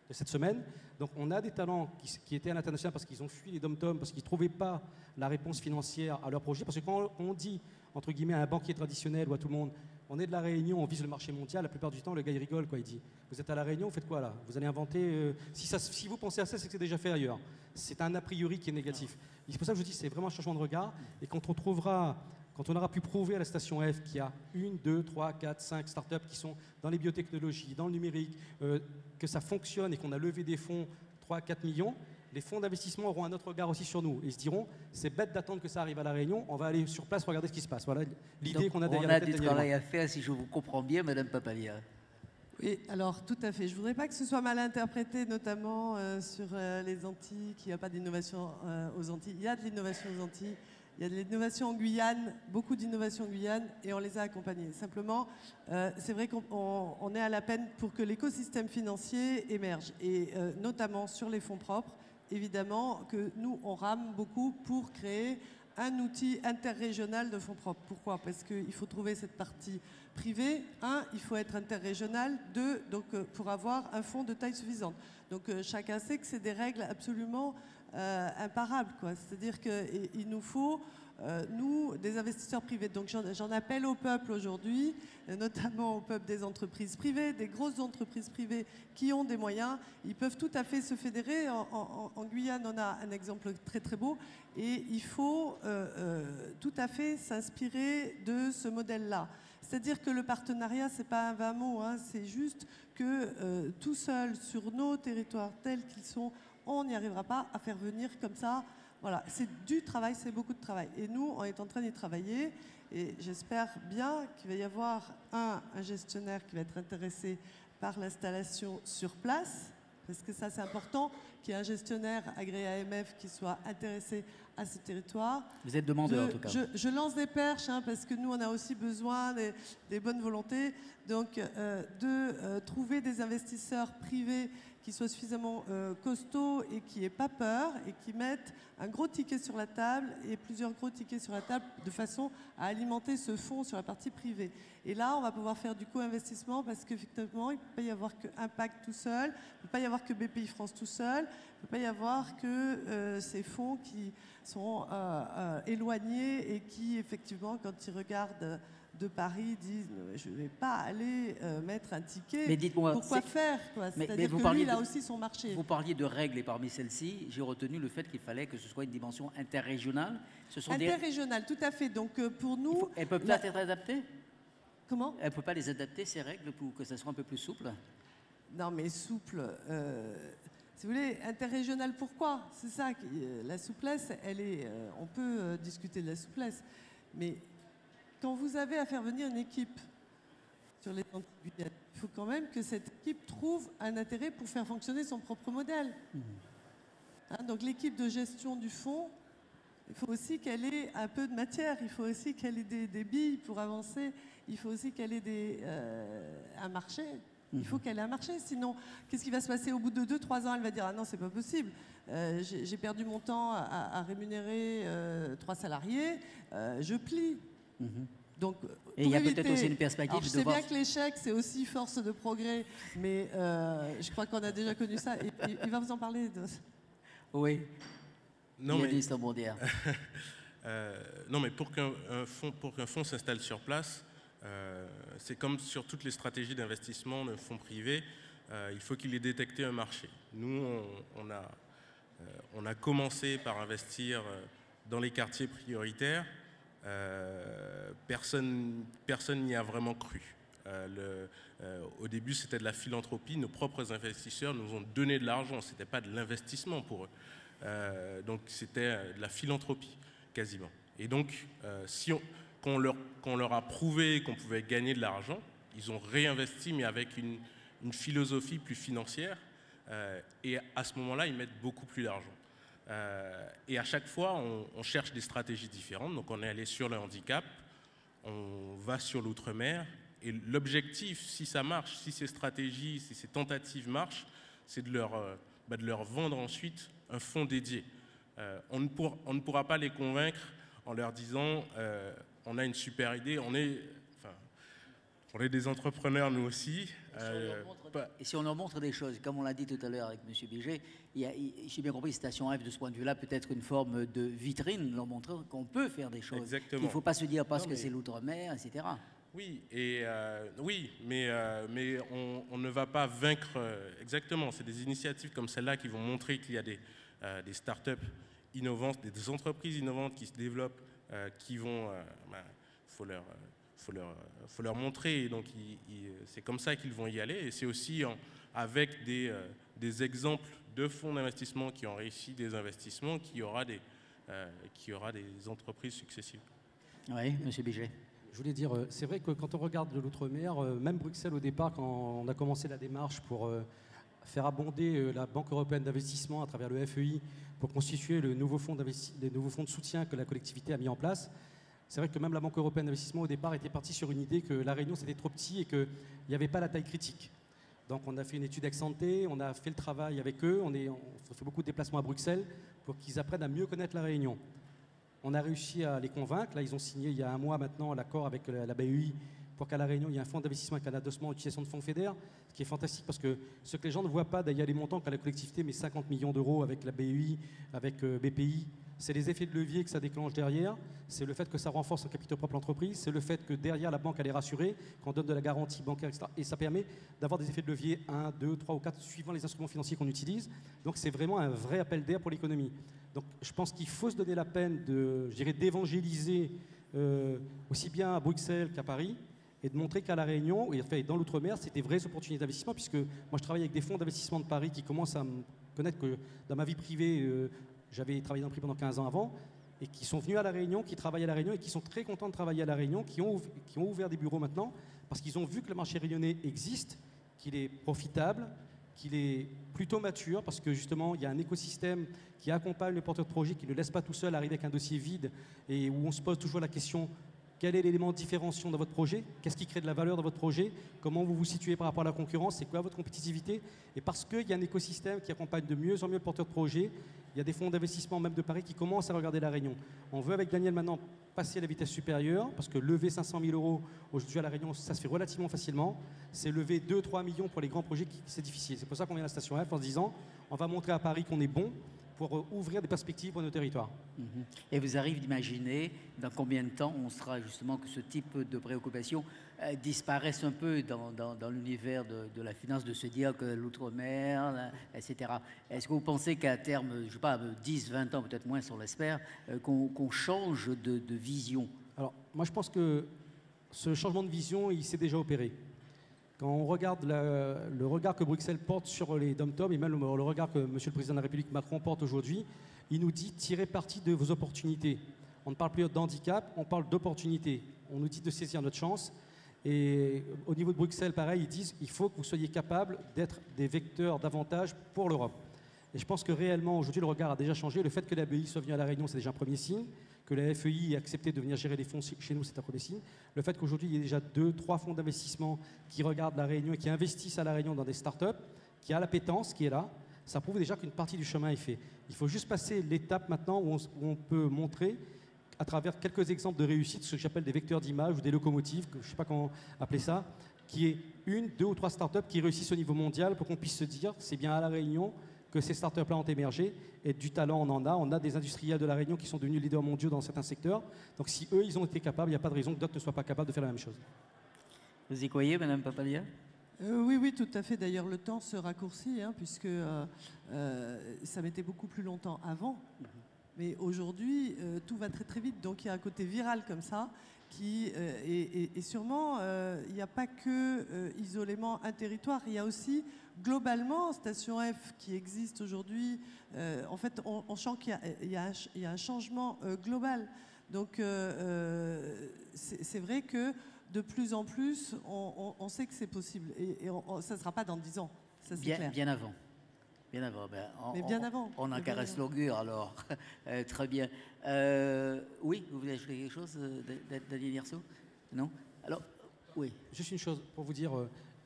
de cette semaine. Donc on a des talents qui étaient à l'international parce qu'ils ont fui les dom-toms, parce qu'ils ne trouvaient pas la réponse financière à leur projet. Parce que quand on dit, entre guillemets, à un banquier traditionnel ou à tout le monde, on est de la Réunion, on vise le marché mondial, la plupart du temps, le gars, il rigole, quoi. Il dit, vous êtes à la Réunion, vous faites quoi là? Vous allez inventer... si vous pensez à ça, c'est que c'est déjà fait ailleurs. C'est un a priori qui est négatif. C'est pour ça que je dis, c'est vraiment un changement de regard. Et quand on aura pu prouver à la station F qu'il y a 1, 2, 3, 4, 5 startups qui sont dans les biotechnologies, dans le numérique, que ça fonctionne et qu'on a levé des fonds 3, 4 millions, les fonds d'investissement auront un autre regard aussi sur nous. Ils se diront, c'est bête d'attendre que ça arrive à La Réunion, on va aller sur place regarder ce qui se passe. Voilà l'idée qu'on a derrière la tête. On a du travail à faire, si je vous comprends bien, Madame Papalia. Oui, alors tout à fait. Je ne voudrais pas que ce soit mal interprété, notamment sur les Antilles, qu'il n'y a pas d'innovation aux Antilles. Il y a de l'innovation aux Antilles, il y a de l'innovation en Guyane, beaucoup d'innovation en Guyane, et on les a accompagnés. Simplement, c'est vrai qu'on est à la peine pour que l'écosystème financier émerge, et notamment sur les fonds propres. Évidemment que nous, on rame beaucoup pour créer un outil interrégional de fonds propres. Pourquoi? Parce qu'il faut trouver cette partie privée. 1, il faut être interrégional. 2, donc, pour avoir un fonds de taille suffisante. Donc chacun sait que c'est des règles absolument imparables, quoi. C'est-à-dire qu'il nous faut, nous, des investisseurs privés. Donc j'en appelle au peuple aujourd'hui, notamment au peuple des entreprises privées, des grosses entreprises privées qui ont des moyens. Ils peuvent tout à fait se fédérer. En Guyane, on a un exemple très très beau. Et il faut tout à fait s'inspirer de ce modèle-là. C'est-à-dire que le partenariat, ce n'est pas un vain mot, hein, c'est juste que tout seul, sur nos territoires tels qu'ils sont, on n'y arrivera pas à faire venir comme ça. Voilà, c'est du travail, c'est beaucoup de travail. Et nous, on est en train d'y travailler. Et j'espère bien qu'il va y avoir un gestionnaire qui va être intéressé par l'installation sur place. Parce que ça, c'est important, qu'il y ait un gestionnaire agréé AMF qui soit intéressé à ce territoire. Vous êtes demandeur, en tout cas. Je lance des perches, hein, parce que nous, on a aussi besoin des bonnes volontés. Donc, de trouver des investisseurs privés qui soient suffisamment costauds et qui n'aient pas peur et qui mettent un gros ticket sur la table et plusieurs gros tickets sur la table de façon à alimenter ce fonds sur la partie privée. Et là, on va pouvoir faire du co-investissement parce qu'effectivement, il ne peut pas y avoir que Impact tout seul, il ne peut pas y avoir que BPI France tout seul, il ne peut pas y avoir que ces fonds qui sont éloignés et qui, effectivement, quand ils regardent de Paris, disent je ne vais pas aller mettre un ticket. Mais dites-moi, pourquoi faire, quoi? C'est-à-dire que lui, il a aussi son marché. Vous parliez de règles et parmi celles-ci, j'ai retenu le fait qu'il fallait que ce soit une dimension interrégionale. Interrégionale, tout à fait. Donc pour nous... Elles peuvent peut-être être adaptées? Comment? Elle ne peut pas les adapter, ces règles, pour que ça soit un peu plus souple? Non, mais souple... si vous voulez, interrégional, pourquoi? C'est ça, la souplesse, elle est... on peut discuter de la souplesse, mais... Quand vous avez à faire venir une équipe sur les Antilles, il faut quand même que cette équipe trouve un intérêt pour faire fonctionner son propre modèle. Hein, donc l'équipe de gestion du fonds, il faut aussi qu'elle ait un peu de matière, il faut aussi qu'elle ait des billes pour avancer, il faut aussi qu'elle ait un marché. Il faut qu'elle ait un marché, sinon, qu'est-ce qui va se passer au bout de 2-3 ans? Elle va dire, ah non, c'est pas possible. J'ai perdu mon temps à rémunérer 3 salariés, je plie. Donc, et il y a peut-être aussi une perspective alors, je sais bien que l'échec, c'est aussi force de progrès, mais je crois qu'on a déjà connu ça. Il va vous en parler. Oui. Non, il y a des rebondir. Non, mais pour qu'un fonds s'installe sur place, c'est comme sur toutes les stratégies d'investissement de fonds privés, il faut qu'il ait détecté un marché. Nous, on a commencé par investir dans les quartiers prioritaires. Personne n'y a vraiment cru. Au début, c'était de la philanthropie. Nos propres investisseurs nous ont donné de l'argent. Ce n'était pas de l'investissement pour eux. Donc, c'était de la philanthropie, quasiment. Et donc, quand on leur a prouvé qu'on pouvait gagner de l'argent, ils ont réinvesti, mais avec une philosophie plus financière. Et à ce moment-là, ils mettent beaucoup plus d'argent. Et à chaque fois, on cherche des stratégies différentes. Donc, on est allé sur le handicap, on va sur l'outre-mer. Et l'objectif, si ça marche, si ces stratégies, si ces tentatives marchent, c'est de leur vendre ensuite un fonds dédié. On ne pourra pas les convaincre en leur disant on a une super idée, on est des entrepreneurs nous aussi. Et si on leur montre des choses, comme on l'a dit tout à l'heure avec M. Biget, j'ai bien compris, Station F, de ce point de vue-là, peut-être une forme de vitrine, leur montrer qu'on peut faire des choses. Exactement. Il ne faut pas se dire parce que c'est l'outre-mer, etc. Oui, mais on ne va pas vaincre exactement. C'est des initiatives comme celle-là qui vont montrer qu'il y a des startups innovantes, des entreprises innovantes qui se développent, qui vont, faut leur montrer. Et donc, c'est comme ça qu'ils vont y aller. Et c'est aussi avec des exemples de fonds d'investissement qui ont réussi des investissements qu'il y aura des entreprises successives. Oui, M. Biget. Je voulais dire, c'est vrai que quand on regarde de l'outre-mer, même Bruxelles au départ, quand on a commencé la démarche pour faire abonder la Banque européenne d'investissement à travers le FEI pour constituer les nouveaux fonds de soutien que la collectivité a mis en place, c'est vrai que même la Banque européenne d'investissement au départ était partie sur une idée que La Réunion c'était trop petit et qu'il n'y avait pas la taille critique. Donc on a fait une étude ex-ante, on a fait le travail avec eux, on fait beaucoup de déplacements à Bruxelles pour qu'ils apprennent à mieux connaître La Réunion. On a réussi à les convaincre. Là, ils ont signé il y a un mois maintenant l'accord avec la BEI pour qu'à La Réunion, il y ait un fonds d'investissement avec un adossement à l'utilisation de fonds FEDER, ce qui est fantastique parce que ce que les gens ne voient pas, il y a les montants qu'à la collectivité met 50 millions d'euros avec la BEI, avec BPI. C'est les effets de levier que ça déclenche derrière. C'est le fait que ça renforce en capitaux propres l'entreprise. C'est le fait que derrière, la banque, elle est rassurée, qu'on donne de la garantie bancaire, etc. Et ça permet d'avoir des effets de levier 1, 2, 3 ou 4, suivant les instruments financiers qu'on utilise. Donc, c'est vraiment un vrai appel d'air pour l'économie. Donc, je pense qu'il faut se donner la peine d'évangéliser aussi bien à Bruxelles qu'à Paris et de montrer qu'à La Réunion, et enfin, dans l'outre-mer, c'est des vraies opportunités d'investissement, puisque moi, je travaille avec des fonds d'investissement de Paris qui commencent à me connaître que dans ma vie privée, j'avais travaillé dans le privé pendant 15 ans avant, et qui sont venus à La Réunion, qui travaillent à La Réunion et qui sont très contents de travailler à La Réunion, qui ont ouvert des bureaux maintenant, parce qu'ils ont vu que le marché réunionnais existe, qu'il est profitable, qu'il est plutôt mature, parce que justement, il y a un écosystème qui accompagne le porteur de projet, qui ne le laisse pas tout seul arriver avec un dossier vide, et où on se pose toujours la question, quel est l'élément différenciant dans votre projet? Qu'est-ce qui crée de la valeur dans votre projet? Comment vous vous situez par rapport à la concurrence? C'est quoi votre compétitivité? Et parce qu'il y a un écosystème qui accompagne de mieux en mieux le porteur de projet, il y a des fonds d'investissement même de Paris qui commencent à regarder La Réunion. On veut avec Daniel maintenant passer à la vitesse supérieure, parce que lever 500 000 euros aujourd'hui à La Réunion, ça se fait relativement facilement. C'est lever 2-3 millions pour les grands projets, c'est difficile. C'est pour ça qu'on vient à la Station F en se disant, on va montrer à Paris qu'on est bon, pour ouvrir des perspectives pour nos territoires. Et vous arrivez d'imaginer dans combien de temps on sera justement que ce type de préoccupation disparaisse un peu dans l'univers de la finance, de se dire que l'outre-mer, etc. Est-ce que vous pensez qu'à terme, je ne sais pas, 10, 20 ans, peut-être moins, on l'espère, qu'on change de vision? Alors, moi je pense que ce changement de vision, il s'est déjà opéré. Quand on regarde le regard que Bruxelles porte sur les dom-tom et même le regard que M. le Président de la République Macron porte aujourd'hui, il nous dit tirez parti de vos opportunités. On ne parle plus d'handicap, on parle d'opportunités. On nous dit de saisir notre chance. Et au niveau de Bruxelles, pareil, ils disent il faut que vous soyez capables d'être des vecteurs d'avantage pour l'Europe. Et je pense que réellement, aujourd'hui, le regard a déjà changé. Le fait que la BEI soit venue à La Réunion, c'est déjà un premier signe. Que la FEI ait accepté de venir gérer les fonds chez nous, c'est un premier signe. Le fait qu'aujourd'hui, il y ait déjà 2-3 fonds d'investissement qui regardent La Réunion et qui investissent à La Réunion dans des startups, qui a l'appétence qui est là, ça prouve déjà qu'une partie du chemin est fait. Il faut juste passer l'étape maintenant où on peut montrer, à travers quelques exemples de réussite, ce que j'appelle des vecteurs d'image ou des locomotives, je ne sais pas comment appeler ça, qui est 1, 2 ou 3 startups qui réussissent au niveau mondial pour qu'on puisse se dire c'est bien à La Réunion que ces startups-là ont émergé et du talent on en a. On a des industriels de La Réunion qui sont devenus leaders mondiaux dans certains secteurs. Donc si eux, ils ont été capables, il n'y a pas de raison que d'autres ne soient pas capables de faire la même chose. Vous y croyez, Madame Papalia? Oui, oui, tout à fait. D'ailleurs, le temps se raccourcit, hein, puisque ça mettait beaucoup plus longtemps avant. Mais aujourd'hui, tout va très très vite. Donc il y a un côté viral comme ça, et sûrement, il n'y a pas que isolément un territoire. Il y a aussi, globalement, Station F qui existe aujourd'hui. En fait, on sent qu'il y a un changement global. Donc c'est vrai que de plus en plus, on sait que c'est possible. Et ça ne sera pas dans 10 ans, ça c'est clair. Bien avant. Bien avant. Mais bien avant. On en caresse l'augure, alors. Très bien. Oui, vous voulez ajouter quelque chose, Daniel Hierceau? Non? Alors, oui. Juste une chose pour vous dire,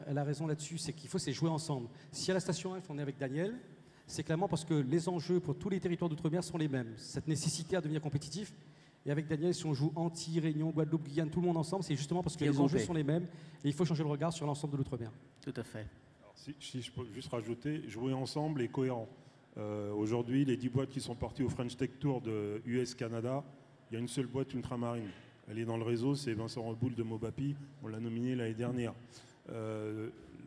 elle a raison là-dessus, c'est qu'il faut jouer ensemble. Si à la Station F, on est avec Daniel, c'est clairement parce que les enjeux pour tous les territoires d'outre-mer sont les mêmes. Cette nécessité à devenir compétitif. Et avec Daniel, si on joue Antilles, Réunion, Guadeloupe, Guyane, tout le monde ensemble, c'est justement parce que les enjeux sont les mêmes et il faut changer le regard sur l'ensemble de l'outre-mer. Tout à fait. Alors, si je peux juste rajouter, jouer ensemble et cohérent. Aujourd'hui, les 10 boîtes qui sont parties au French Tech Tour de US-Canada, il y a une seule boîte ultramarine. Elle est dans le réseau, c'est Vincent Reboul de Mobapi. On l'a nominé l'année dernière.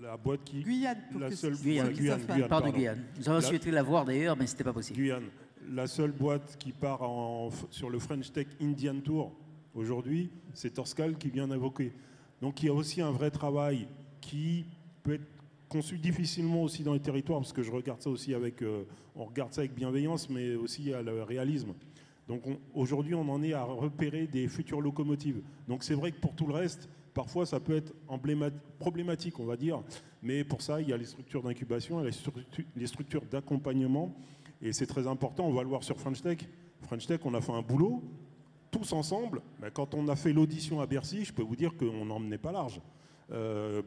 La boîte qui... Guyane, pour la que seule, Guyane. Pardon, Guyane. Nous avons souhaité la voir d'ailleurs, mais ce n'était pas possible. Guyane. La seule boîte qui part sur le French Tech Indian Tour aujourd'hui, c'est Torscal qui vient d'invoquer. Donc il y a aussi un vrai travail qui peut être conçu difficilement aussi dans les territoires, parce que je regarde ça aussi on regarde ça avec bienveillance, mais aussi à le réalisme. Donc aujourd'hui, on en est à repérer des futures locomotives. Donc c'est vrai que pour tout le reste, parfois ça peut être problématique, on va dire, mais pour ça, il y a les structures d'incubation, les structures d'accompagnement. Et c'est très important, on va le voir sur French Tech. French Tech, on a fait un boulot, tous ensemble. Mais quand on a fait l'audition à Bercy, je peux vous dire qu'on n'emmenait pas large.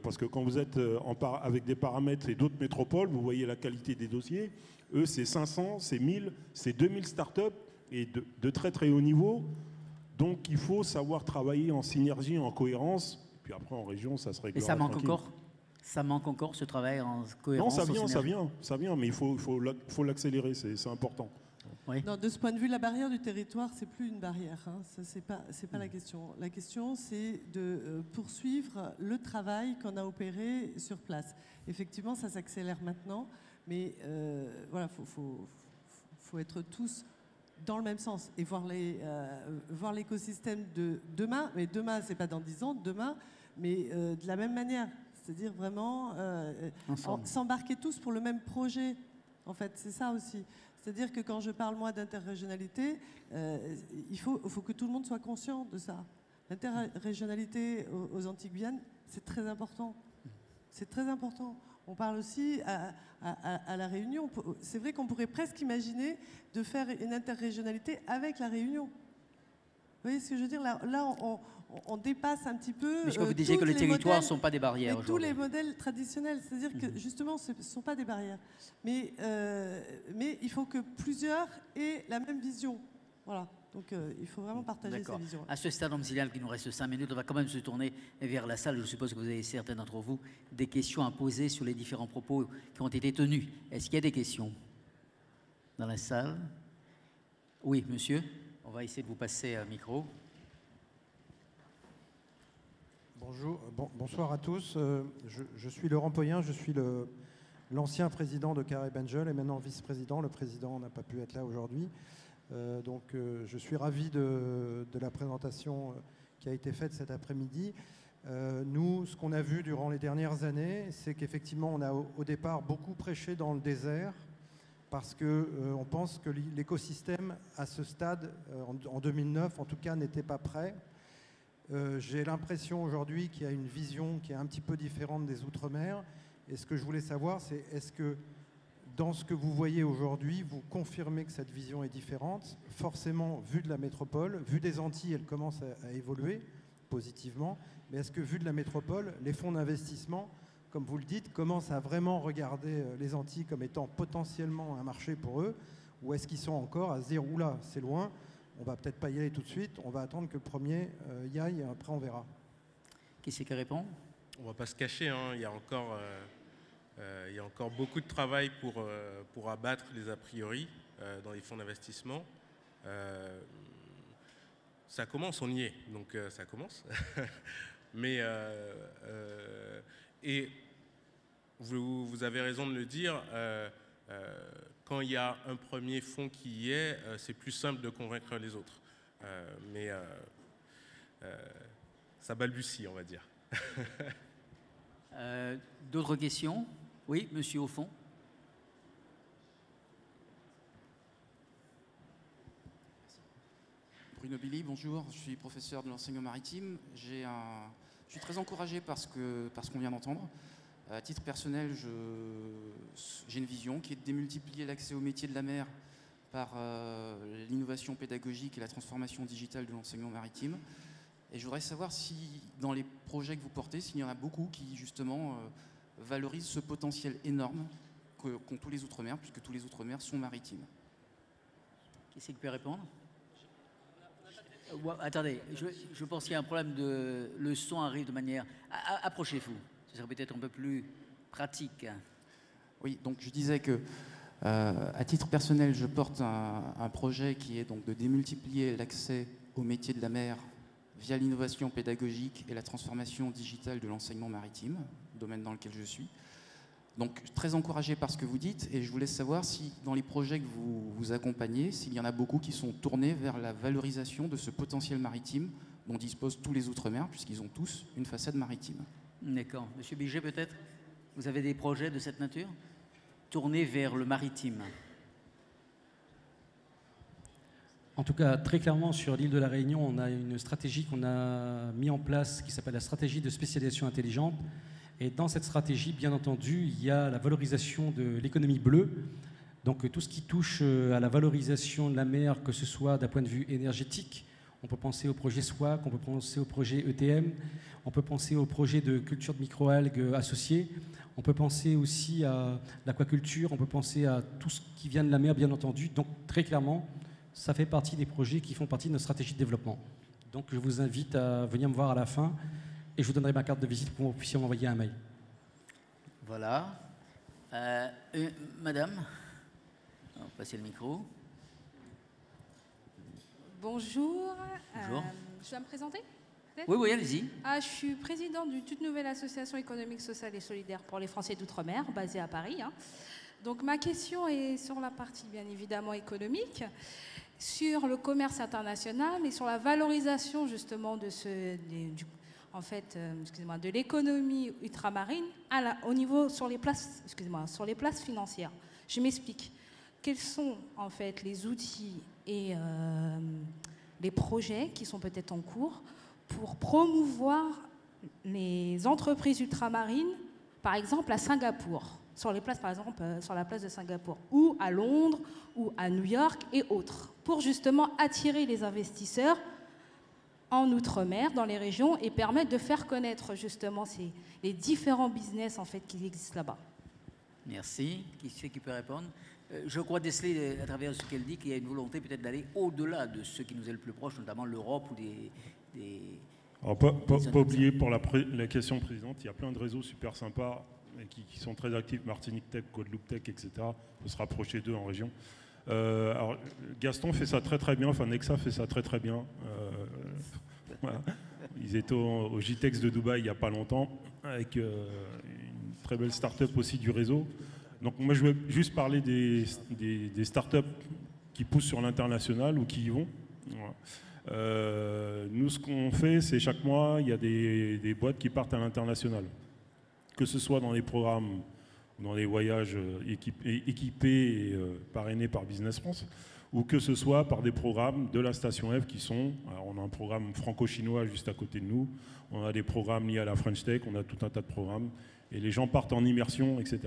Parce que quand vous êtes avec des paramètres et d'autres métropoles, vous voyez la qualité des dossiers. Eux, c'est 500, c'est 1000, c'est 2000 startups et de très très haut niveau. Donc il faut savoir travailler en synergie, en cohérence. Et puis après, en région, ça se réglera. Et ça manque encore? Ça manque encore, ce travail en cohérence? Non, ça vient, mais il faut l'accélérer, c'est important. Oui. Non, de ce point de vue, la barrière du territoire, c'est plus une barrière. Hein. Ça, c'est pas la question. La question, c'est de poursuivre le travail qu'on a opéré sur place. Effectivement, ça s'accélère maintenant, mais voilà, faut être tous dans le même sens et voir l'écosystème de demain. Mais demain, c'est pas dans 10 ans, demain, mais de la même manière. C'est-à-dire vraiment s'embarquer tous pour le même projet. En fait, c'est ça aussi. C'est-à-dire que quand je parle, moi, d'interrégionalité, il faut que tout le monde soit conscient de ça. L'interrégionalité aux Antilles-Guyane, c'est très important. C'est très important. On parle aussi à La Réunion. C'est vrai qu'on pourrait presque imaginer de faire une interrégionalité avec La Réunion. Vous voyez ce que je veux dire? Là, on dépasse un petit peu. Puisque vous disiez que les territoires ne sont pas des barrières. Tous les modèles traditionnels. C'est-à-dire que justement, ce ne sont pas des barrières. Mais il faut que plusieurs aient la même vision. Voilà. Donc il faut vraiment partager ces visions. À ce stade, on me signale qu'il nous reste 5 minutes. On va quand même se tourner vers la salle. Je suppose que vous avez, certains d'entre vous, des questions à poser sur les différents propos qui ont été tenus. Est-ce qu'il y a des questions dans la salle? Oui, monsieur. On va essayer de vous passer un micro. Bonjour, bonsoir à tous. Je suis Laurent Poyen, je suis l'ancien président de Carré Bengel et maintenant vice-président. Le président n'a pas pu être là aujourd'hui. Donc je suis ravi de la présentation qui a été faite cet après-midi. Nous, ce qu'on a vu durant les dernières années, c'est qu'effectivement, on a au départ beaucoup prêché dans le désert parce qu'on pense que l'écosystème, à ce stade, en 2009, en tout cas, n'était pas prêt. J'ai l'impression aujourd'hui qu'il y a une vision qui est un petit peu différente des Outre-mer. Et ce que je voulais savoir, c'est est-ce que dans ce que vous voyez aujourd'hui, vous confirmez que cette vision est différente. Forcément, vu de la métropole, vu des Antilles, elle commence à évoluer positivement. Mais est-ce que, vu de la métropole, les fonds d'investissement, comme vous le dites, commencent à vraiment regarder les Antilles comme étant potentiellement un marché pour eux? Ou est-ce qu'ils sont encore à se dire, oula, c'est loin, on va peut-être pas y aller tout de suite, on va attendre que le premier y aille, et après on verra? Qui c'est qui répond? On ne va pas se cacher, hein, il y a encore beaucoup de travail pour abattre les a priori dans les fonds d'investissement. Ça commence, on y est, donc ça commence. Mais et vous avez raison de le dire, quand il y a un premier fonds qui y est, c'est plus simple de convaincre les autres. Mais ça balbutie, on va dire. D'autres questions? Oui, monsieur au fond. Bruno Billy, bonjour, je suis professeur de l'enseignement maritime. Je suis très encouragé par ce qu'on vient d'entendre. À titre personnel, j'ai une vision qui est de démultiplier l'accès au métier de la mer par l'innovation pédagogique et la transformation digitale de l'enseignement maritime. Et je voudrais savoir si, dans les projets que vous portez, s'il y en a beaucoup qui, justement, valorisent ce potentiel énorme qu'ont tous les Outre-mer, puisque tous les Outre-mer sont maritimes. Qui c'est qui peut répondre? Attendez, je pense qu'il y a un problème de... Le son arrive de manière... Approchez-vous, ce serait peut-être un peu plus pratique. Oui, donc je disais que, à titre personnel, je porte un projet qui est donc de démultiplier l'accès au métier de la mer via l'innovation pédagogique et la transformation digitale de l'enseignement maritime, domaine dans lequel je suis. Donc, très encouragé par ce que vous dites, et je voulais savoir si, dans les projets que vous accompagnez, s'il y en a beaucoup qui sont tournés vers la valorisation de ce potentiel maritime dont disposent tous les Outre-mer, puisqu'ils ont tous une façade maritime. D'accord. Monsieur Biget, peut-être, vous avez des projets de cette nature tournés vers le maritime? En tout cas, très clairement, sur l'île de la Réunion, on a une stratégie qu'on a mise en place qui s'appelle la stratégie de spécialisation intelligente. Et dans cette stratégie, bien entendu, il y a la valorisation de l'économie bleue. Donc tout ce qui touche à la valorisation de la mer, que ce soit d'un point de vue énergétique, on peut penser au projet SWAC, on peut penser au projet ETM, on peut penser au projet de culture de microalgues associées, on peut penser aussi à l'aquaculture, on peut penser à tout ce qui vient de la mer, bien entendu. Donc très clairement, ça fait partie des projets qui font partie de notre stratégie de développement. Donc je vous invite à venir me voir à la fin et je vous donnerai ma carte de visite pour que vous puissiez m'envoyer un mail. Voilà. Madame, on va passer le micro. Bonjour. Bonjour. Je dois me présenter? Oui, allez-y. Je suis présidente d'une toute nouvelle association économique, sociale et solidaire pour les Français d'Outre-mer, basée à Paris. Donc ma question est sur la partie bien évidemment économique, sur le commerce international et sur la valorisation justement de de l'économie ultramarine au niveau sur les places financières. Je m'explique. Quels sont en fait les outils et les projets qui sont peut-être en cours pour promouvoir les entreprises ultramarines, par exemple à Singapour, sur les places, par exemple sur la place de Singapour, ou à Londres, ou à New York et autres, pour justement attirer les investisseurs en Outre-mer, dans les régions, et permettre de faire connaître justement les différents business en fait qui existent là-bas. Merci. Qui c'est qui peut répondre? Je crois déceler à travers ce qu'elle dit qu'il y a une volonté peut-être d'aller au-delà de ce qui nous est le plus proche, notamment l'Europe ou des Alors, pas oublier pour la question précédente, il y a plein de réseaux super sympas et qui sont très actifs, Martinique Tech, Guadeloupe Tech, etc. Il faut se rapprocher d'eux en région. Alors, Gaston fait ça très très bien, enfin Nexa fait ça très très bien. Voilà. Ils étaient au JTEX de Dubaï il n'y a pas longtemps, avec une très belle start-up aussi du réseau. Donc moi je veux juste parler des start-up qui poussent sur l'international ou qui y vont. Voilà. Nous, ce qu'on fait, c'est chaque mois, il y a des boîtes qui partent à l'international. Que ce soit dans les programmes, dans les voyages équipés et parrainés par Business France, ou que ce soit par des programmes de la station F qui sont... Alors on a un programme franco-chinois juste à côté de nous, on a des programmes liés à la French Tech, on a tout un tas de programmes, et les gens partent en immersion, etc.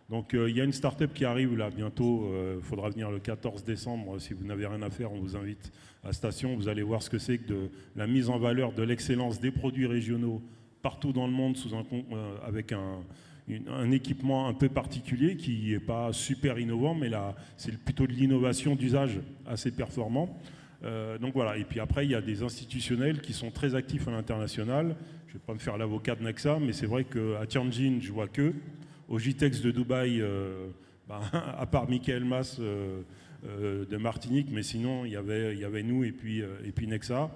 Donc il y a une start-up qui arrive là bientôt, il faudra venir le 14 décembre, si vous n'avez rien à faire, on vous invite à Station, vous allez voir ce que c'est que de la mise en valeur de l'excellence des produits régionaux partout dans le monde avec un équipement un peu particulier qui n'est pas super innovant, mais là c'est plutôt de l'innovation d'usage assez performant. Donc voilà, et puis après il y a des institutionnels qui sont très actifs à l'international. Je ne vais pas me faire l'avocat de Nexa, mais c'est vrai qu'à Tianjin, je vois que au JTEX de Dubaï, à part Michael Mas de Martinique, mais sinon il y avait nous et puis Nexa.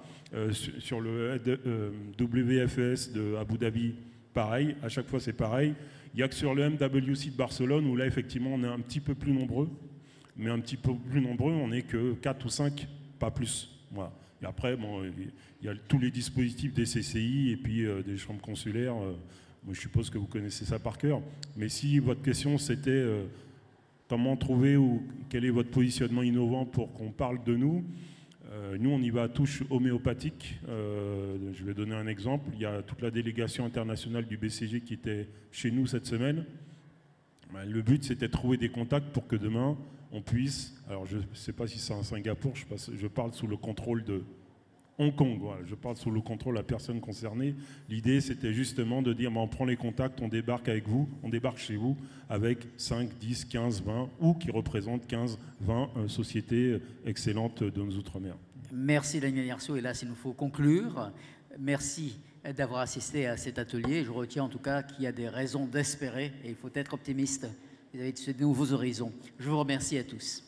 Sur le WFES de Abu Dhabi, pareil, à chaque fois c'est pareil. Il n'y a que sur le MWC de Barcelone où là effectivement on est un petit peu plus nombreux, mais un petit peu plus nombreux, on n'est que 4 ou 5, pas plus. Voilà. Et après, bon, il y a tous les dispositifs des CCI et puis des chambres consulaires. Moi, je suppose que vous connaissez ça par cœur. Mais si votre question, c'était comment trouver ou quel est votre positionnement innovant pour qu'on parle de nous, nous, on y va à touche homéopathique. Je vais donner un exemple. Il y a toute la délégation internationale du BCG qui était chez nous cette semaine. Le but, c'était de trouver des contacts pour que demain, on puisse... Alors, je ne sais pas si c'est à Singapour, je parle sous le contrôle de Hong Kong. Voilà, je parle sous le contrôle de la personne concernée. L'idée, c'était justement de dire, on prend les contacts, on débarque avec vous, on débarque chez vous avec 5, 10, 15, 20, ou qui représentent 15, 20 sociétés excellentes de nos Outre-mer. Merci Daniel Yerceau. Et là, il nous faut conclure. Merci d'avoir assisté à cet atelier. Je retiens en tout cas qu'il y a des raisons d'espérer et il faut être optimiste vis-à-vis de ces nouveaux horizons. Je vous remercie à tous.